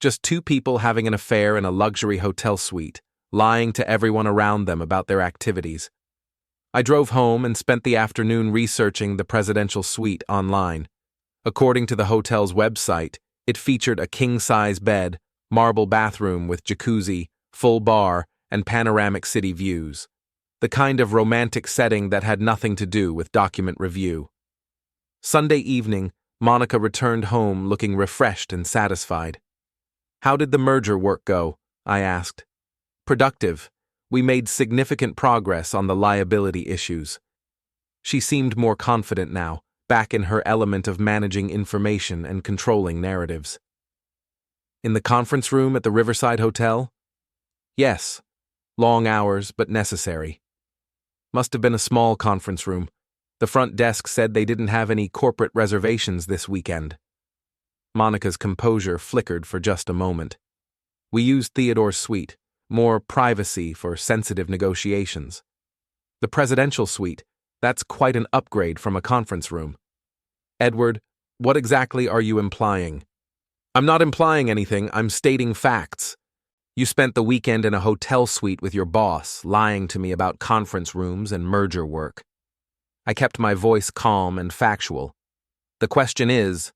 Just two people having an affair in a luxury hotel suite, lying to everyone around them about their activities. I drove home and spent the afternoon researching the presidential suite online. According to the hotel's website, it featured a king-size bed, marble bathroom with jacuzzi, full bar, and panoramic city views. The kind of romantic setting that had nothing to do with document review. Sunday evening, Monica returned home looking refreshed and satisfied. "How did the merger work go?" I asked. "Productive. We made significant progress on the liability issues." She seemed more confident now, back in her element of managing information and controlling narratives. "In the conference room at the Riverside Hotel?" "Yes. Long hours, but necessary. Must have been a small conference room. The front desk said they didn't have any corporate reservations this weekend." Monica's composure flickered for just a moment. "We used Theodore's suite, more privacy for sensitive negotiations. The presidential suite, that's quite an upgrade from a conference room." "Edward, what exactly are you implying?" "I'm not implying anything, I'm stating facts. You spent the weekend in a hotel suite with your boss, lying to me about conference rooms and merger work." I kept my voice calm and factual. "The question is,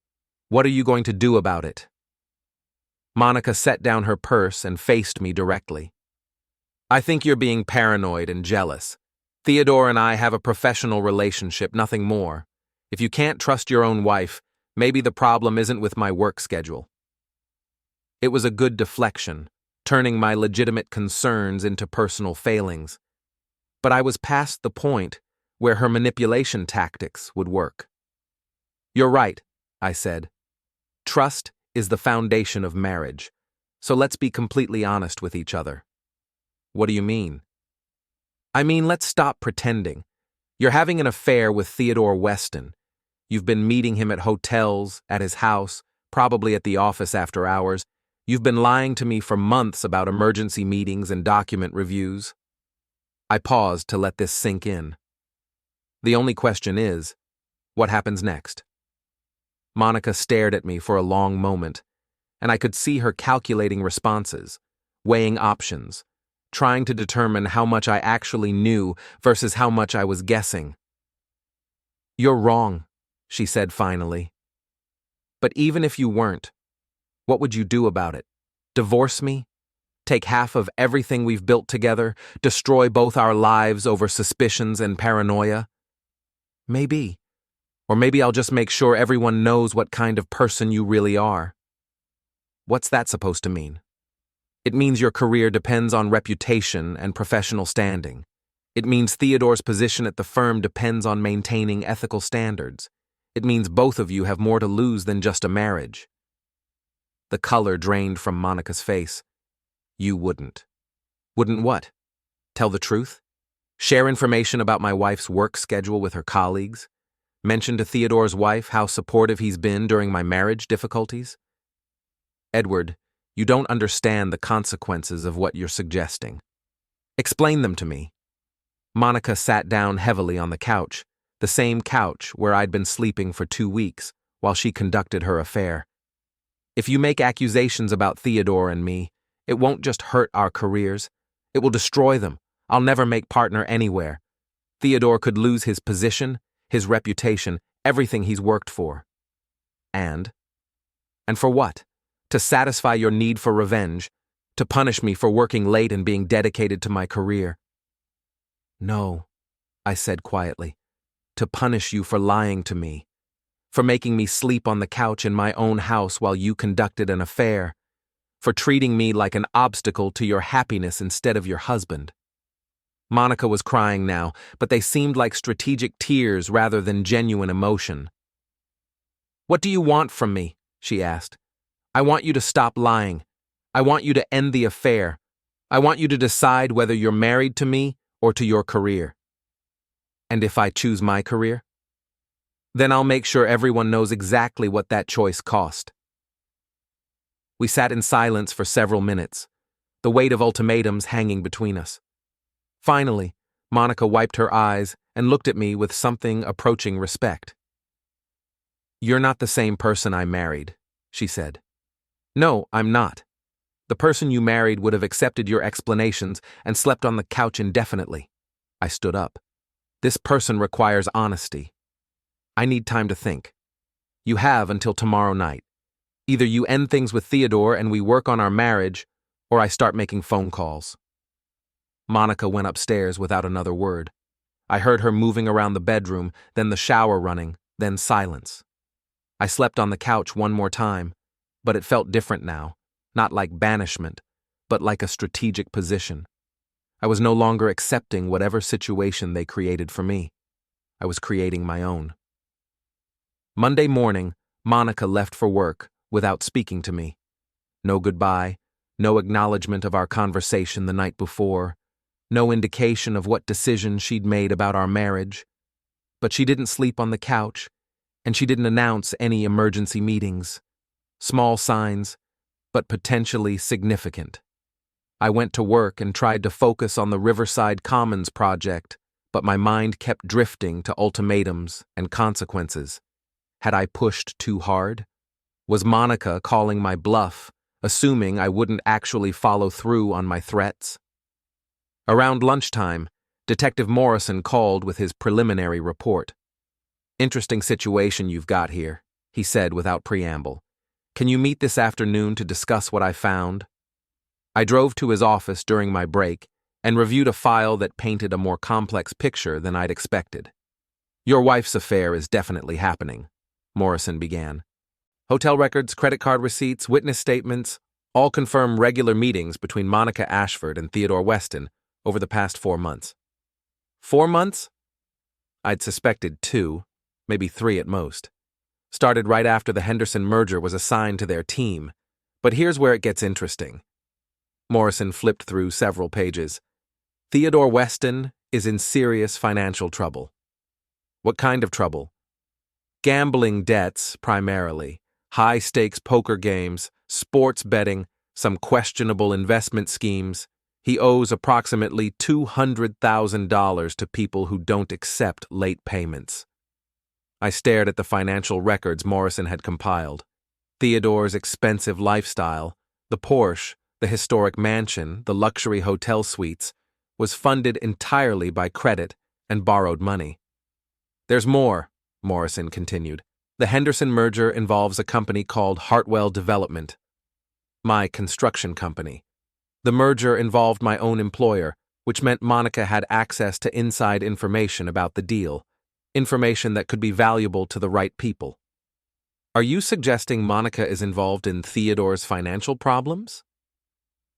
what are you going to do about it?" Monica set down her purse and faced me directly. "I think you're being paranoid and jealous. Theodore and I have a professional relationship, nothing more. If you can't trust your own wife, maybe the problem isn't with my work schedule." It was a good deflection, turning my legitimate concerns into personal failings. But I was past the point where her manipulation tactics would work. "You're right," I said. "Trust is the foundation of marriage, so let's be completely honest with each other." "What do you mean?" "I mean, let's stop pretending. You're having an affair with Theodore Weston. You've been meeting him at hotels, at his house, probably at the office after hours. You've been lying to me for months about emergency meetings and document reviews." I paused to let this sink in. "The only question is, what happens next?" Monica stared at me for a long moment, and I could see her calculating responses, weighing options, trying to determine how much I actually knew versus how much I was guessing. "You're wrong," she said finally. "But even if you weren't, what would you do about it? Divorce me? Take half of everything we've built together? Destroy both our lives over suspicions and paranoia?" "Maybe. Or maybe I'll just make sure everyone knows what kind of person you really are. What's that supposed to mean? It means your career depends on reputation and professional standing. It means Theodore's position at the firm depends on maintaining ethical standards. It means both of you have more to lose than just a marriage. The color drained from Monica's face. You wouldn't. Wouldn't what? Tell the truth? Share information about my wife's work schedule with her colleagues? Mention to Theodore's wife how supportive he's been during my marriage difficulties? Edward, you don't understand the consequences of what you're suggesting. Explain them to me. Monica sat down heavily on the couch, the same couch where I'd been sleeping for 2 weeks while she conducted her affair. If you make accusations about Theodore and me, it won't just hurt our careers. It will destroy them. I'll never make partner anywhere. Theodore could lose his position, his reputation, everything he's worked for. And for what? To satisfy your need for revenge, to punish me for working late and being dedicated to my career. No, I said quietly, to punish you for lying to me, for making me sleep on the couch in my own house while you conducted an affair, for treating me like an obstacle to your happiness instead of your husband. Monica was crying now, but they seemed like strategic tears rather than genuine emotion. What do you want from me? She asked. I want you to stop lying. I want you to end the affair. I want you to decide whether you're married to me or to your career. And if I choose my career? Then I'll make sure everyone knows exactly what that choice cost. We sat in silence for several minutes, the weight of ultimatums hanging between us. Finally, Monica wiped her eyes and looked at me with something approaching respect. You're not the same person I married, she said. No, I'm not. The person you married would have accepted your explanations and slept on the couch indefinitely. I stood up. This person requires honesty. I need time to think. You have until tomorrow night. Either you end things with Theodore and we work on our marriage, or I start making phone calls. Monica went upstairs without another word. I heard her moving around the bedroom, then the shower running, then silence. I slept on the couch one more time, but it felt different now, not like banishment, but like a strategic position. I was no longer accepting whatever situation they created for me. I was creating my own. Monday morning, Monica left for work without speaking to me. No goodbye, no acknowledgement of our conversation the night before, no indication of what decision she'd made about our marriage. But she didn't sleep on the couch, and she didn't announce any emergency meetings. Small signs, but potentially significant. I went to work and tried to focus on the Riverside Commons project, but my mind kept drifting to ultimatums and consequences. Had I pushed too hard? Was Monica calling my bluff, assuming I wouldn't actually follow through on my threats? Around lunchtime, Detective Morrison called with his preliminary report. Interesting situation you've got here, he said without preamble. Can you meet this afternoon to discuss what I found? I drove to his office during my break and reviewed a file that painted a more complex picture than I'd expected. Your wife's affair is definitely happening, Morrison began. Hotel records, credit card receipts, witness statements, all confirm regular meetings between Monica Ashford and Theodore Weston over the past 4 months. 4 months? I'd suspected 2, maybe 3 at most. Started right after the Henderson merger was assigned to their team. But here's where it gets interesting. Morrison flipped through several pages. Theodore Weston is in serious financial trouble. What kind of trouble? Gambling debts, primarily. High-stakes poker games, sports betting, some questionable investment schemes. He owes approximately $200,000 to people who don't accept late payments. I stared at the financial records Morrison had compiled. Theodore's expensive lifestyle, the Porsche, the historic mansion, the luxury hotel suites, was funded entirely by credit and borrowed money. There's more, Morrison continued. The Henderson merger involves a company called Hartwell Development, my construction company. The merger involved my own employer, which meant Monica had access to inside information about the deal. information that could be valuable to the right people. Are you suggesting Monica is involved in Theodore's financial problems?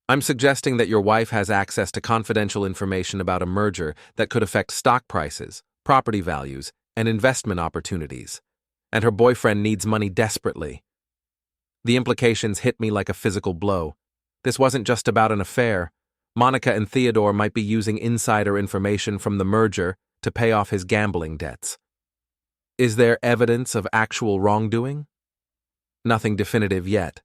I'm suggesting that your wife has access to confidential information about a merger that could affect stock prices, property values, and investment opportunities, and her boyfriend needs money desperately. The implications hit me like a physical blow. This wasn't just about an affair. Monica and Theodore might be using insider information from the merger to pay off his gambling debts. Is there evidence of actual wrongdoing? Nothing definitive yet,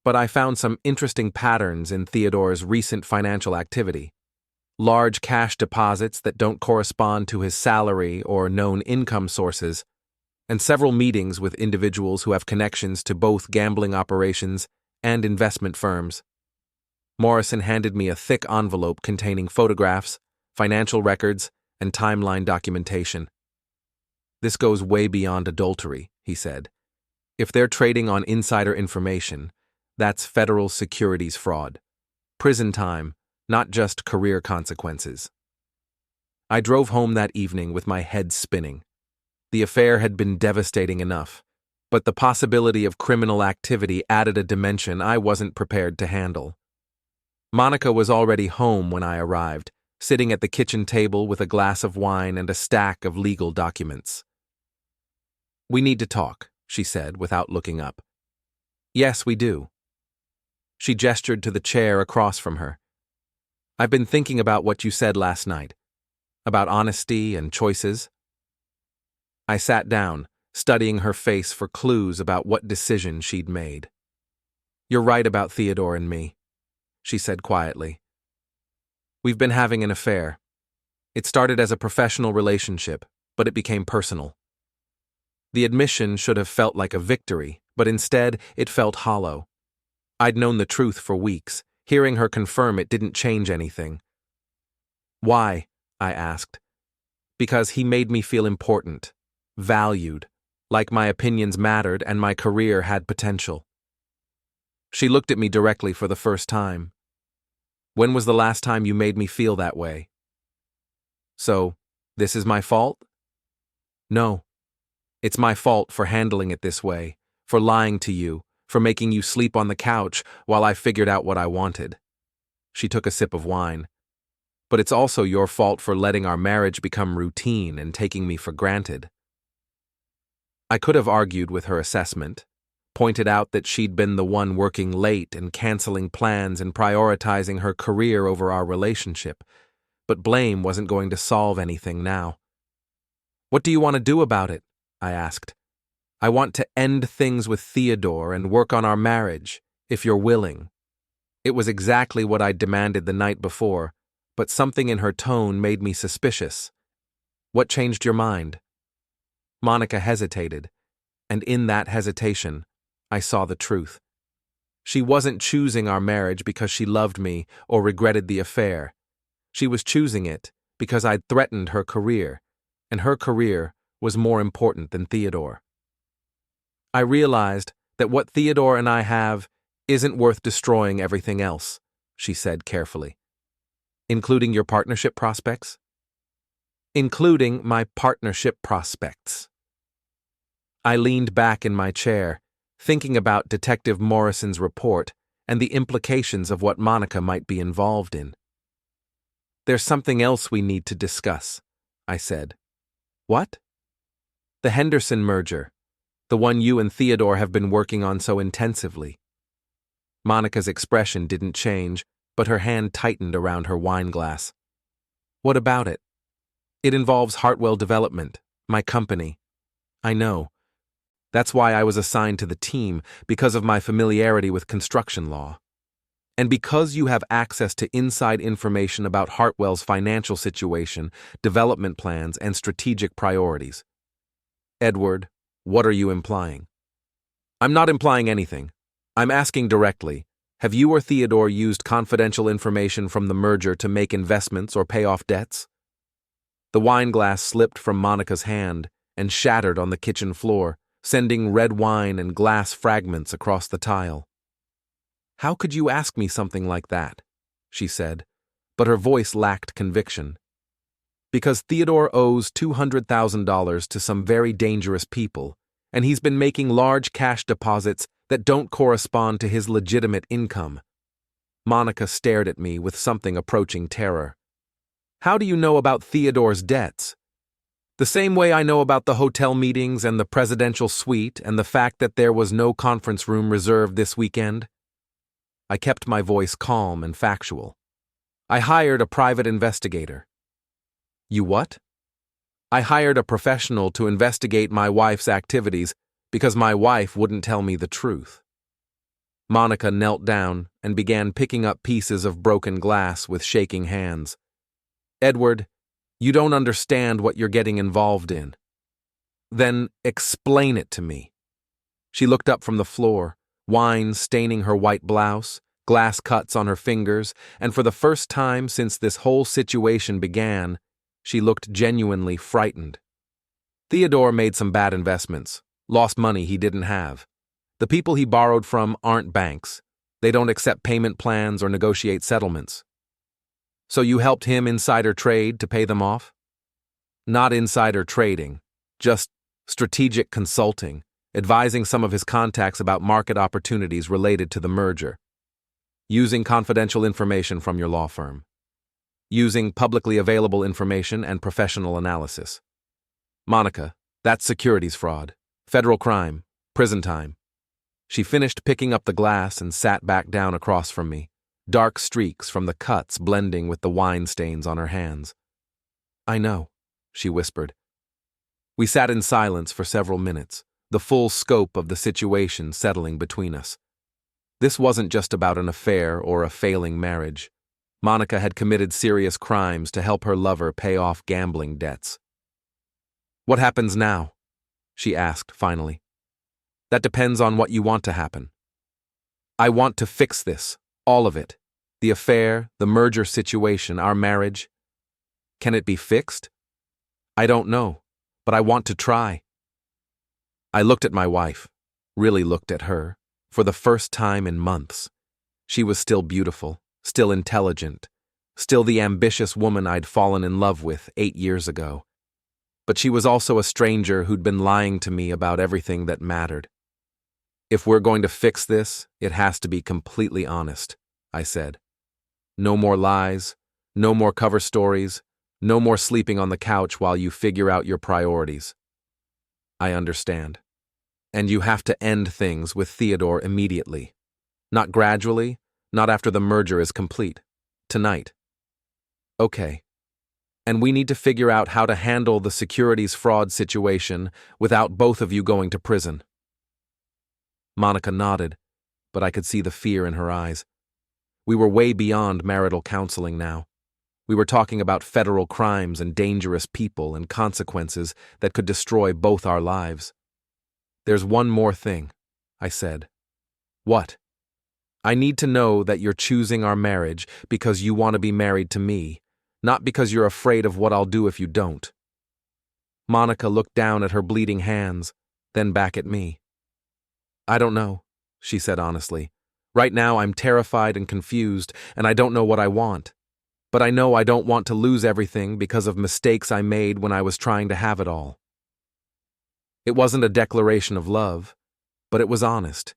but I found some interesting patterns in Theodore's recent financial activity. Large cash deposits that don't correspond to his salary or known income sources, and several meetings with individuals who have connections to both gambling operations and investment firms. Morrison handed me a thick envelope containing photographs, financial records, and timeline documentation. This goes way beyond adultery, he said. If they're trading on insider information, that's federal securities fraud. Prison time, not just career consequences. I drove home that evening with my head spinning. The affair had been devastating enough, but the possibility of criminal activity added a dimension I wasn't prepared to handle. Monica was already home when I arrived, sitting at the kitchen table with a glass of wine and a stack of legal documents. "We need to talk," she said without looking up. "Yes, we do." She gestured to the chair across from her. "I've been thinking about what you said last night, about honesty and choices." I sat down, studying her face for clues about what decision she'd made. "You're right about Theodore and me," she said quietly. "We've been having an affair. It started as a professional relationship, but it became personal. The admission should have felt like a victory, but instead it felt hollow. I'd known the truth for weeks. Hearing her confirm it didn't change anything." "Why?" I asked. "Because he made me feel important, valued, like my opinions mattered and my career had potential." She looked at me directly for the first time. "When was the last time you made me feel that way?" "So, this is my fault?" "No. It's my fault for handling it this way, for lying to you, for making you sleep on the couch while I figured out what I wanted." She took a sip of wine. "But it's also your fault for letting our marriage become routine and taking me for granted." I could have argued with her assessment, pointed out that she'd been the one working late and canceling plans and prioritizing her career over our relationship, but blame wasn't going to solve anything now. "What do you want to do about it?" I asked. "I want to end things with Theodore and work on our marriage, if you're willing." It was exactly what I'd demanded the night before, but something in her tone made me suspicious. "What changed your mind?" Monica hesitated, and in that hesitation, I saw the truth. She wasn't choosing our marriage because she loved me or regretted the affair. She was choosing it because I'd threatened her career, and her career was more important than Theodore. I realized that what Theodore and I have isn't worth destroying everything else, she said carefully. "Including your partnership prospects?" "Including my partnership prospects." I leaned back in my chair, thinking about Detective Morrison's report and the implications of what Monica might be involved in. "There's something else we need to discuss," I said. "What?" "The Henderson merger, the one you and Theodore have been working on so intensively." Monica's expression didn't change, but her hand tightened around her wine glass. "What about it?" "It involves Hartwell Development, my company." "I know. That's why I was assigned to the team, because of my familiarity with construction law. And because you have access to inside information about Hartwell's financial situation, development plans, and strategic priorities." "Edward, what are you implying?" "I'm not implying anything. I'm asking directly. Have you or Theodore used confidential information from the merger to make investments or pay off debts?" The wine glass slipped from Monica's hand and shattered on the kitchen floor, sending red wine and glass fragments across the tile. "How could you ask me something like that?" she said, but her voice lacked conviction. Because Theodore owes $200,000 to some very dangerous people, and he's been making large cash deposits that don't correspond to his legitimate income. Monica stared at me with something approaching terror. How do you know about Theodore's debts? The same way I know about the hotel meetings and the presidential suite and the fact that there was no conference room reserved this weekend? I kept my voice calm and factual. I hired a private investigator. You what? I hired a professional to investigate my wife's activities because my wife wouldn't tell me the truth. Monica knelt down and began picking up pieces of broken glass with shaking hands. Edward, you don't understand what you're getting involved in. Then explain it to me. She looked up from the floor, wine staining her white blouse, glass cuts on her fingers, and for the first time since this whole situation began, she looked genuinely frightened. Theodore made some bad investments, lost money he didn't have. The people he borrowed from aren't banks. They don't accept payment plans or negotiate settlements. So you helped him insider trade to pay them off? Not insider trading, just strategic consulting, advising some of his contacts about market opportunities related to the merger. Using confidential information from your law firm. Using publicly available information and professional analysis. Monica, that's securities fraud, federal crime, prison time. She finished picking up the glass and sat back down across from me, dark streaks from the cuts blending with the wine stains on her hands. I know, she whispered. We sat in silence for several minutes, the full scope of the situation settling between us. This wasn't just about an affair or a failing marriage. Monica had committed serious crimes to help her lover pay off gambling debts. What happens now? She asked finally. That depends on what you want to happen. I want to fix this, all of it. The affair, the merger situation, our marriage. Can it be fixed? I don't know, but I want to try. I looked at my wife, really looked at her, for the first time in months. She was still beautiful, still intelligent, still the ambitious woman I'd fallen in love with 8 years ago. But she was also a stranger who'd been lying to me about everything that mattered. If we're going to fix this, it has to be completely honest, I said. No more lies, no more cover stories, no more sleeping on the couch while you figure out your priorities. I understand. And you have to end things with Theodore immediately. Not gradually, not after the merger is complete. Tonight. Okay. And we need to figure out how to handle the securities fraud situation without both of you going to prison. Monica nodded, but I could see the fear in her eyes. We were way beyond marital counseling now. We were talking about federal crimes and dangerous people and consequences that could destroy both our lives. There's one more thing, I said. What? I need to know that you're choosing our marriage because you want to be married to me, not because you're afraid of what I'll do if you don't. Monica looked down at her bleeding hands, then back at me. I don't know, she said honestly. Right now I'm terrified and confused, and I don't know what I want. But I know I don't want to lose everything because of mistakes I made when I was trying to have it all. It wasn't a declaration of love, but it was honest.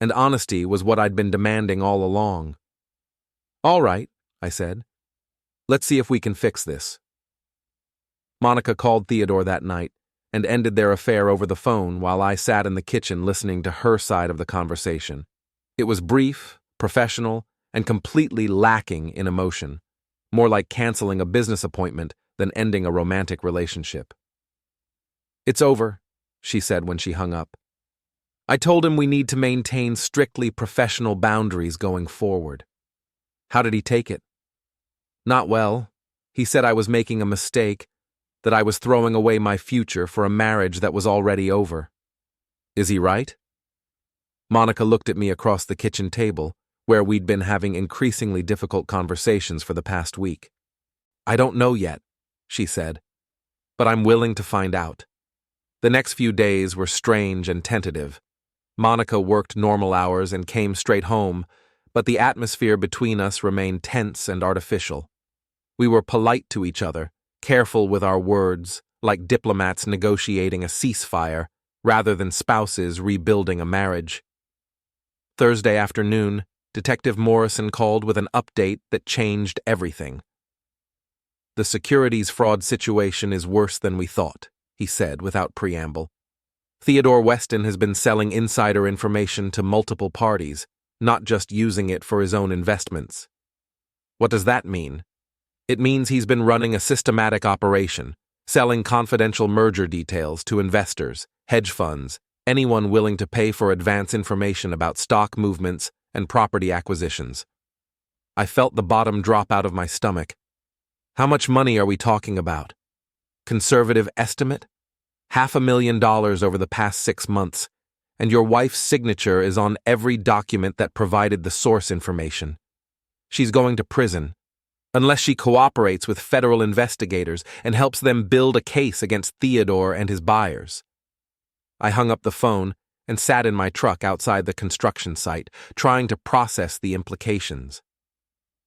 And honesty was what I'd been demanding all along. All right, I said. Let's see if we can fix this. Monica called Theodore that night and ended their affair over the phone while I sat in the kitchen listening to her side of the conversation. It was brief, professional, and completely lacking in emotion, more like canceling a business appointment than ending a romantic relationship. It's over, she said when she hung up. I told him we need to maintain strictly professional boundaries going forward. How did he take it? Not well. He said I was making a mistake, that I was throwing away my future for a marriage that was already over. Is he right? Monica looked at me across the kitchen table, where we'd been having increasingly difficult conversations for the past week. I don't know yet, she said, but I'm willing to find out. The next few days were strange and tentative. Monica worked normal hours and came straight home, but the atmosphere between us remained tense and artificial. We were polite to each other, careful with our words, like diplomats negotiating a ceasefire rather than spouses rebuilding a marriage. Thursday afternoon, Detective Morrison called with an update that changed everything. "The securities fraud situation is worse than we thought," he said without preamble. "Theodore Weston has been selling insider information to multiple parties, not just using it for his own investments." "What does that mean?" "It means he's been running a systematic operation, selling confidential merger details to investors, hedge funds, anyone willing to pay for advance information about stock movements and property acquisitions." I felt the bottom drop out of my stomach. "How much money are we talking about?" "Conservative estimate? $500,000 over the past 6 months, and your wife's signature is on every document that provided the source information. She's going to prison, unless she cooperates with federal investigators and helps them build a case against Theodore and his buyers." I hung up the phone and sat in my truck outside the construction site, trying to process the implications.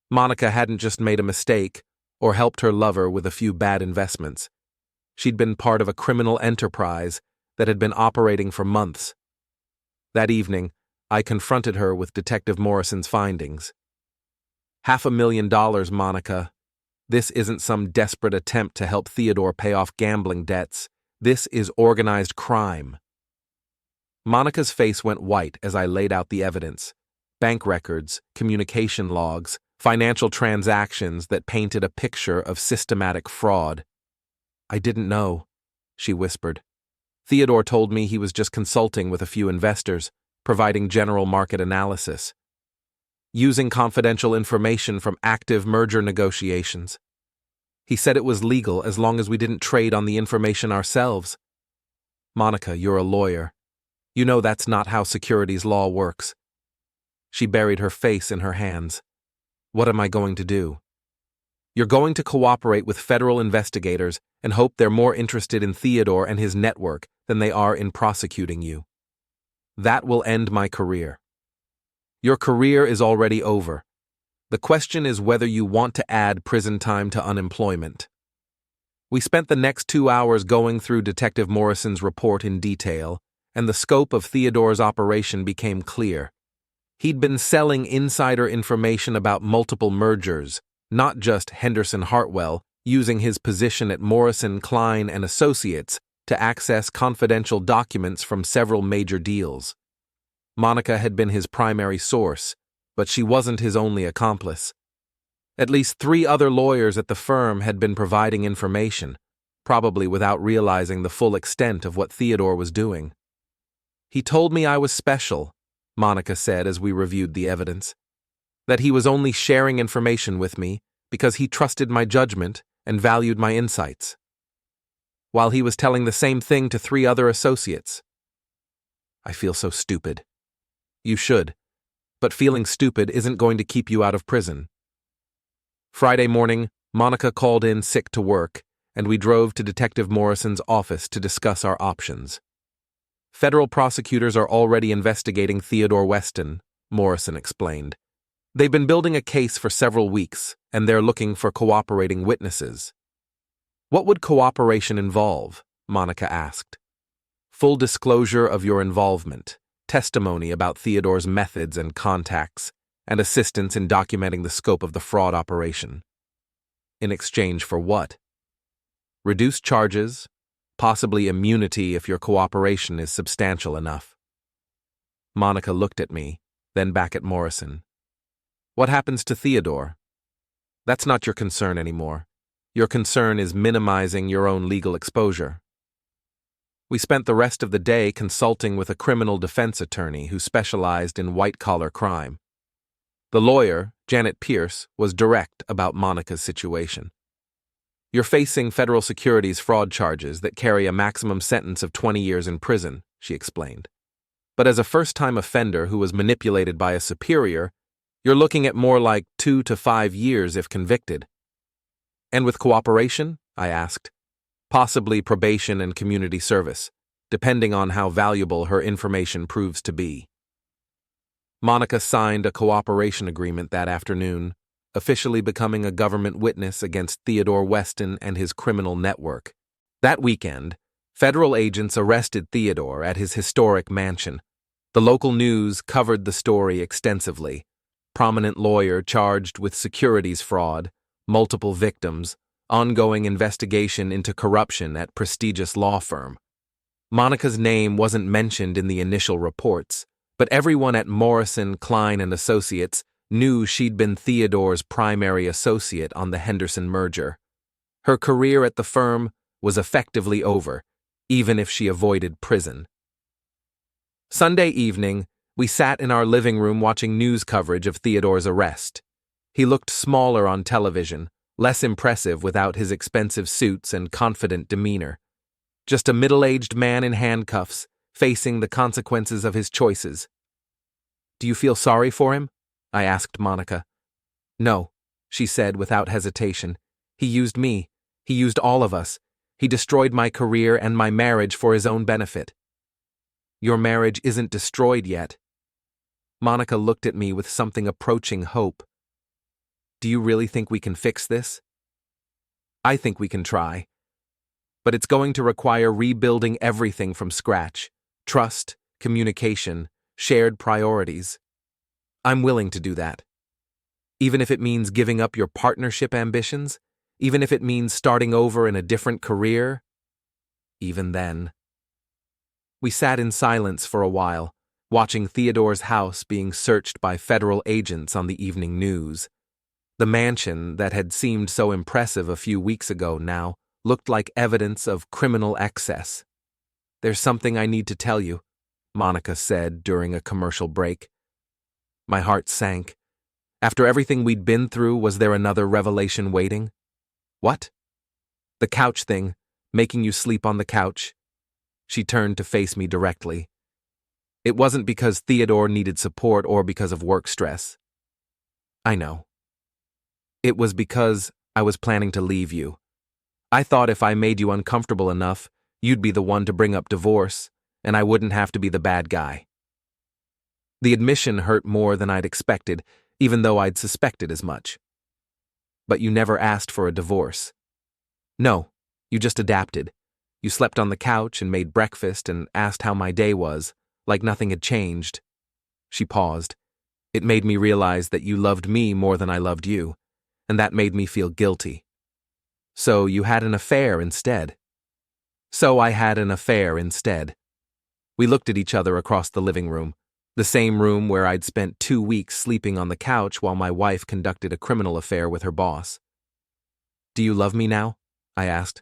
Monica hadn't just made a mistake or helped her lover with a few bad investments. She'd been part of a criminal enterprise that had been operating for months. That evening, I confronted her with Detective Morrison's findings. $500,000, Monica. This isn't some desperate attempt to help Theodore pay off gambling debts. This is organized crime. Monica's face went white as I laid out the evidence: bank records, communication logs, financial transactions that painted a picture of systematic fraud. "I didn't know," she whispered. "Theodore told me he was just consulting with a few investors, providing general market analysis, using confidential information from active merger negotiations. He said it was legal as long as we didn't trade on the information ourselves." "Monica, you're a lawyer. You know that's not how securities law works." She buried her face in her hands. "What am I going to do?" "You're going to cooperate with federal investigators and hope they're more interested in Theodore and his network than they are in prosecuting you. That will end my career." "Your career is already over. The question is whether you want to add prison time to unemployment." We spent the next 2 hours going through Detective Morrison's report in detail, and the scope of Theodore's operation became clear. He'd been selling insider information about multiple mergers, not just Henderson Hartwell, using his position at Morrison, Klein and Associates to access confidential documents from several major deals. Monica had been his primary source, but she wasn't his only accomplice. At least 3 other lawyers at the firm had been providing information, probably without realizing the full extent of what Theodore was doing. "He told me I was special," Monica said as we reviewed the evidence. "That he was only sharing information with me because he trusted my judgment and valued my insights. While he was telling the same thing to 3 other associates." I feel so stupid. You should, but feeling stupid isn't going to keep you out of prison. Friday morning, Monica called in sick to work, and we drove to Detective Morrison's office to discuss our options. "Federal prosecutors are already investigating Theodore Weston," Morrison explained. "They've been building a case for several weeks, and they're looking for cooperating witnesses." "What would cooperation involve?" Monica asked. "Full disclosure of your involvement, testimony about Theodore's methods and contacts, and assistance in documenting the scope of the fraud operation." "In exchange for what?" "Reduced charges, possibly immunity if your cooperation is substantial enough." Monica looked at me, then back at Morrison. "What happens to Theodore?" "That's not your concern anymore. Your concern is minimizing your own legal exposure." We spent the rest of the day consulting with a criminal defense attorney who specialized in white-collar crime. The lawyer, Janet Pierce, was direct about Monica's situation. "You're facing federal securities fraud charges that carry a maximum sentence of 20 years in prison," she explained. "But as a first-time offender who was manipulated by a superior, you're looking at more like 2 to 5 years if convicted." "And with cooperation?" I asked. "Possibly probation and community service, depending on how valuable her information proves to be." Monica signed a cooperation agreement that afternoon, officially becoming a government witness against Theodore Weston and his criminal network. That weekend, federal agents arrested Theodore at his historic mansion. The local news covered the story extensively. Prominent lawyer charged with securities fraud, multiple victims, ongoing investigation into corruption at prestigious law firm. Monica's name wasn't mentioned in the initial reports, but everyone at Morrison, Klein & Associates knew she'd been Theodore's primary associate on the Henderson merger. Her career at the firm was effectively over, even if she avoided prison. Sunday evening, we sat in our living room watching news coverage of Theodore's arrest. He looked smaller on television, less impressive without his expensive suits and confident demeanor. Just a middle-aged man in handcuffs, facing the consequences of his choices. "Do you feel sorry for him?" I asked Monica. "No," she said without hesitation. "He used me. He used all of us. He destroyed my career and my marriage for his own benefit." "Your marriage isn't destroyed yet." Monica looked at me with something approaching hope. "Do you really think we can fix this?" "I think we can try. But it's going to require rebuilding everything from scratch. Trust, communication, shared priorities. I'm willing to do that. Even if it means giving up your partnership ambitions, even if it means starting over in a different career, even then." We sat in silence for a while, watching Theodore's house being searched by federal agents on the evening news. The mansion that had seemed so impressive a few weeks ago now looked like evidence of criminal excess. "There's something I need to tell you," Monica said during a commercial break. My heart sank. After everything we'd been through, was there another revelation waiting? "What?" "The couch thing, making you sleep on the couch." She turned to face me directly. "It wasn't because Theodore needed support or because of work stress." "I know. It was because I was planning to leave you. I thought if I made you uncomfortable enough, you'd be the one to bring up divorce, and I wouldn't have to be the bad guy." The admission hurt more than I'd expected, even though I'd suspected as much. "But you never asked for a divorce." "No, you just adapted. You slept on the couch and made breakfast and asked how my day was, like nothing had changed." She paused. "It made me realize that you loved me more than I loved you, and that made me feel guilty. So you had an affair instead." "So I had an affair instead." We looked at each other across the living room, the same room where I'd spent 2 weeks sleeping on the couch while my wife conducted a criminal affair with her boss. "Do you love me now?" I asked.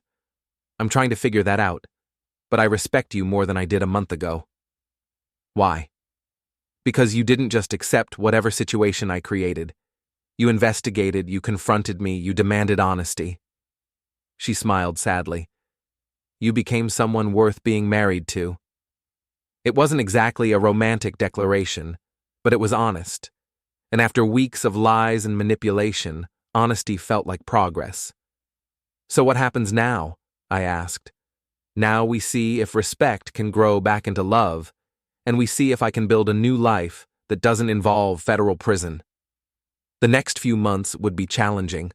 "I'm trying to figure that out, but I respect you more than I did a month ago." "Why?" "Because you didn't just accept whatever situation I created. You investigated, you confronted me, you demanded honesty." She smiled sadly. "You became someone worth being married to." It wasn't exactly a romantic declaration, but it was honest. And after weeks of lies and manipulation, honesty felt like progress. "So what happens now?" I asked. "Now we see if respect can grow back into love, and we see if I can build a new life that doesn't involve federal prison." The next few months would be challenging.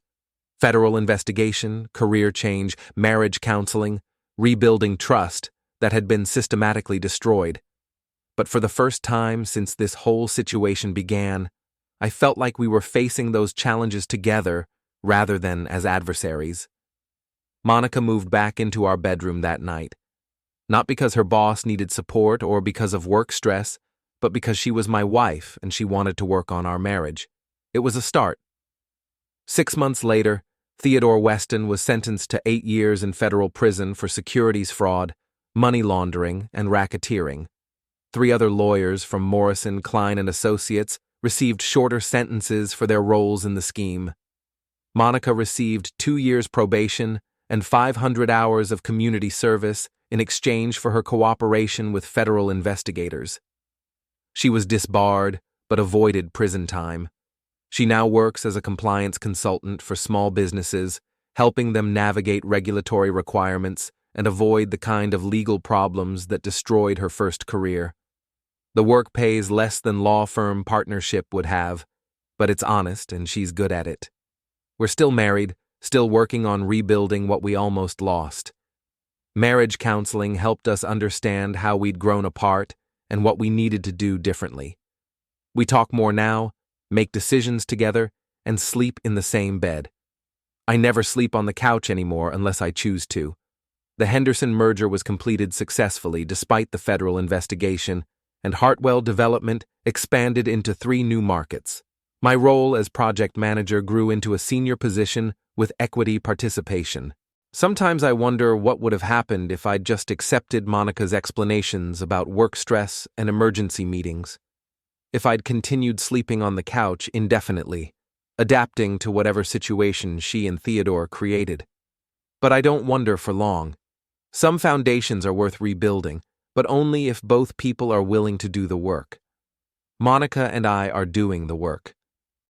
Federal investigation, career change, marriage counseling, rebuilding trust that had been systematically destroyed. But for the first time since this whole situation began, I felt like we were facing those challenges together rather than as adversaries. Monica moved back into our bedroom that night. Not because her boss needed support or because of work stress, but because she was my wife and she wanted to work on our marriage. It was a start. 6 months later, Theodore Weston was sentenced to 8 years in federal prison for securities fraud, money laundering, and racketeering. 3 other lawyers from Morrison, Klein & Associates received shorter sentences for their roles in the scheme. Monica received 2 years probation and 500 hours of community service in exchange for her cooperation with federal investigators. She was disbarred, but avoided prison time. She now works as a compliance consultant for small businesses, helping them navigate regulatory requirements and avoid the kind of legal problems that destroyed her first career. The work pays less than law firm partnership would have, but it's honest and she's good at it. We're still married, still working on rebuilding what we almost lost. Marriage counseling helped us understand how we'd grown apart and what we needed to do differently. We talk more now, make decisions together, and sleep in the same bed. I never sleep on the couch anymore unless I choose to. The Henderson merger was completed successfully despite the federal investigation, and Hartwell Development expanded into 3 new markets. My role as project manager grew into a senior position with equity participation. Sometimes I wonder what would have happened if I'd just accepted Monica's explanations about work stress and emergency meetings. If I'd continued sleeping on the couch indefinitely, adapting to whatever situation she and Theodore created. But I don't wonder for long. Some foundations are worth rebuilding, but only if both people are willing to do the work. Monica and I are doing the work.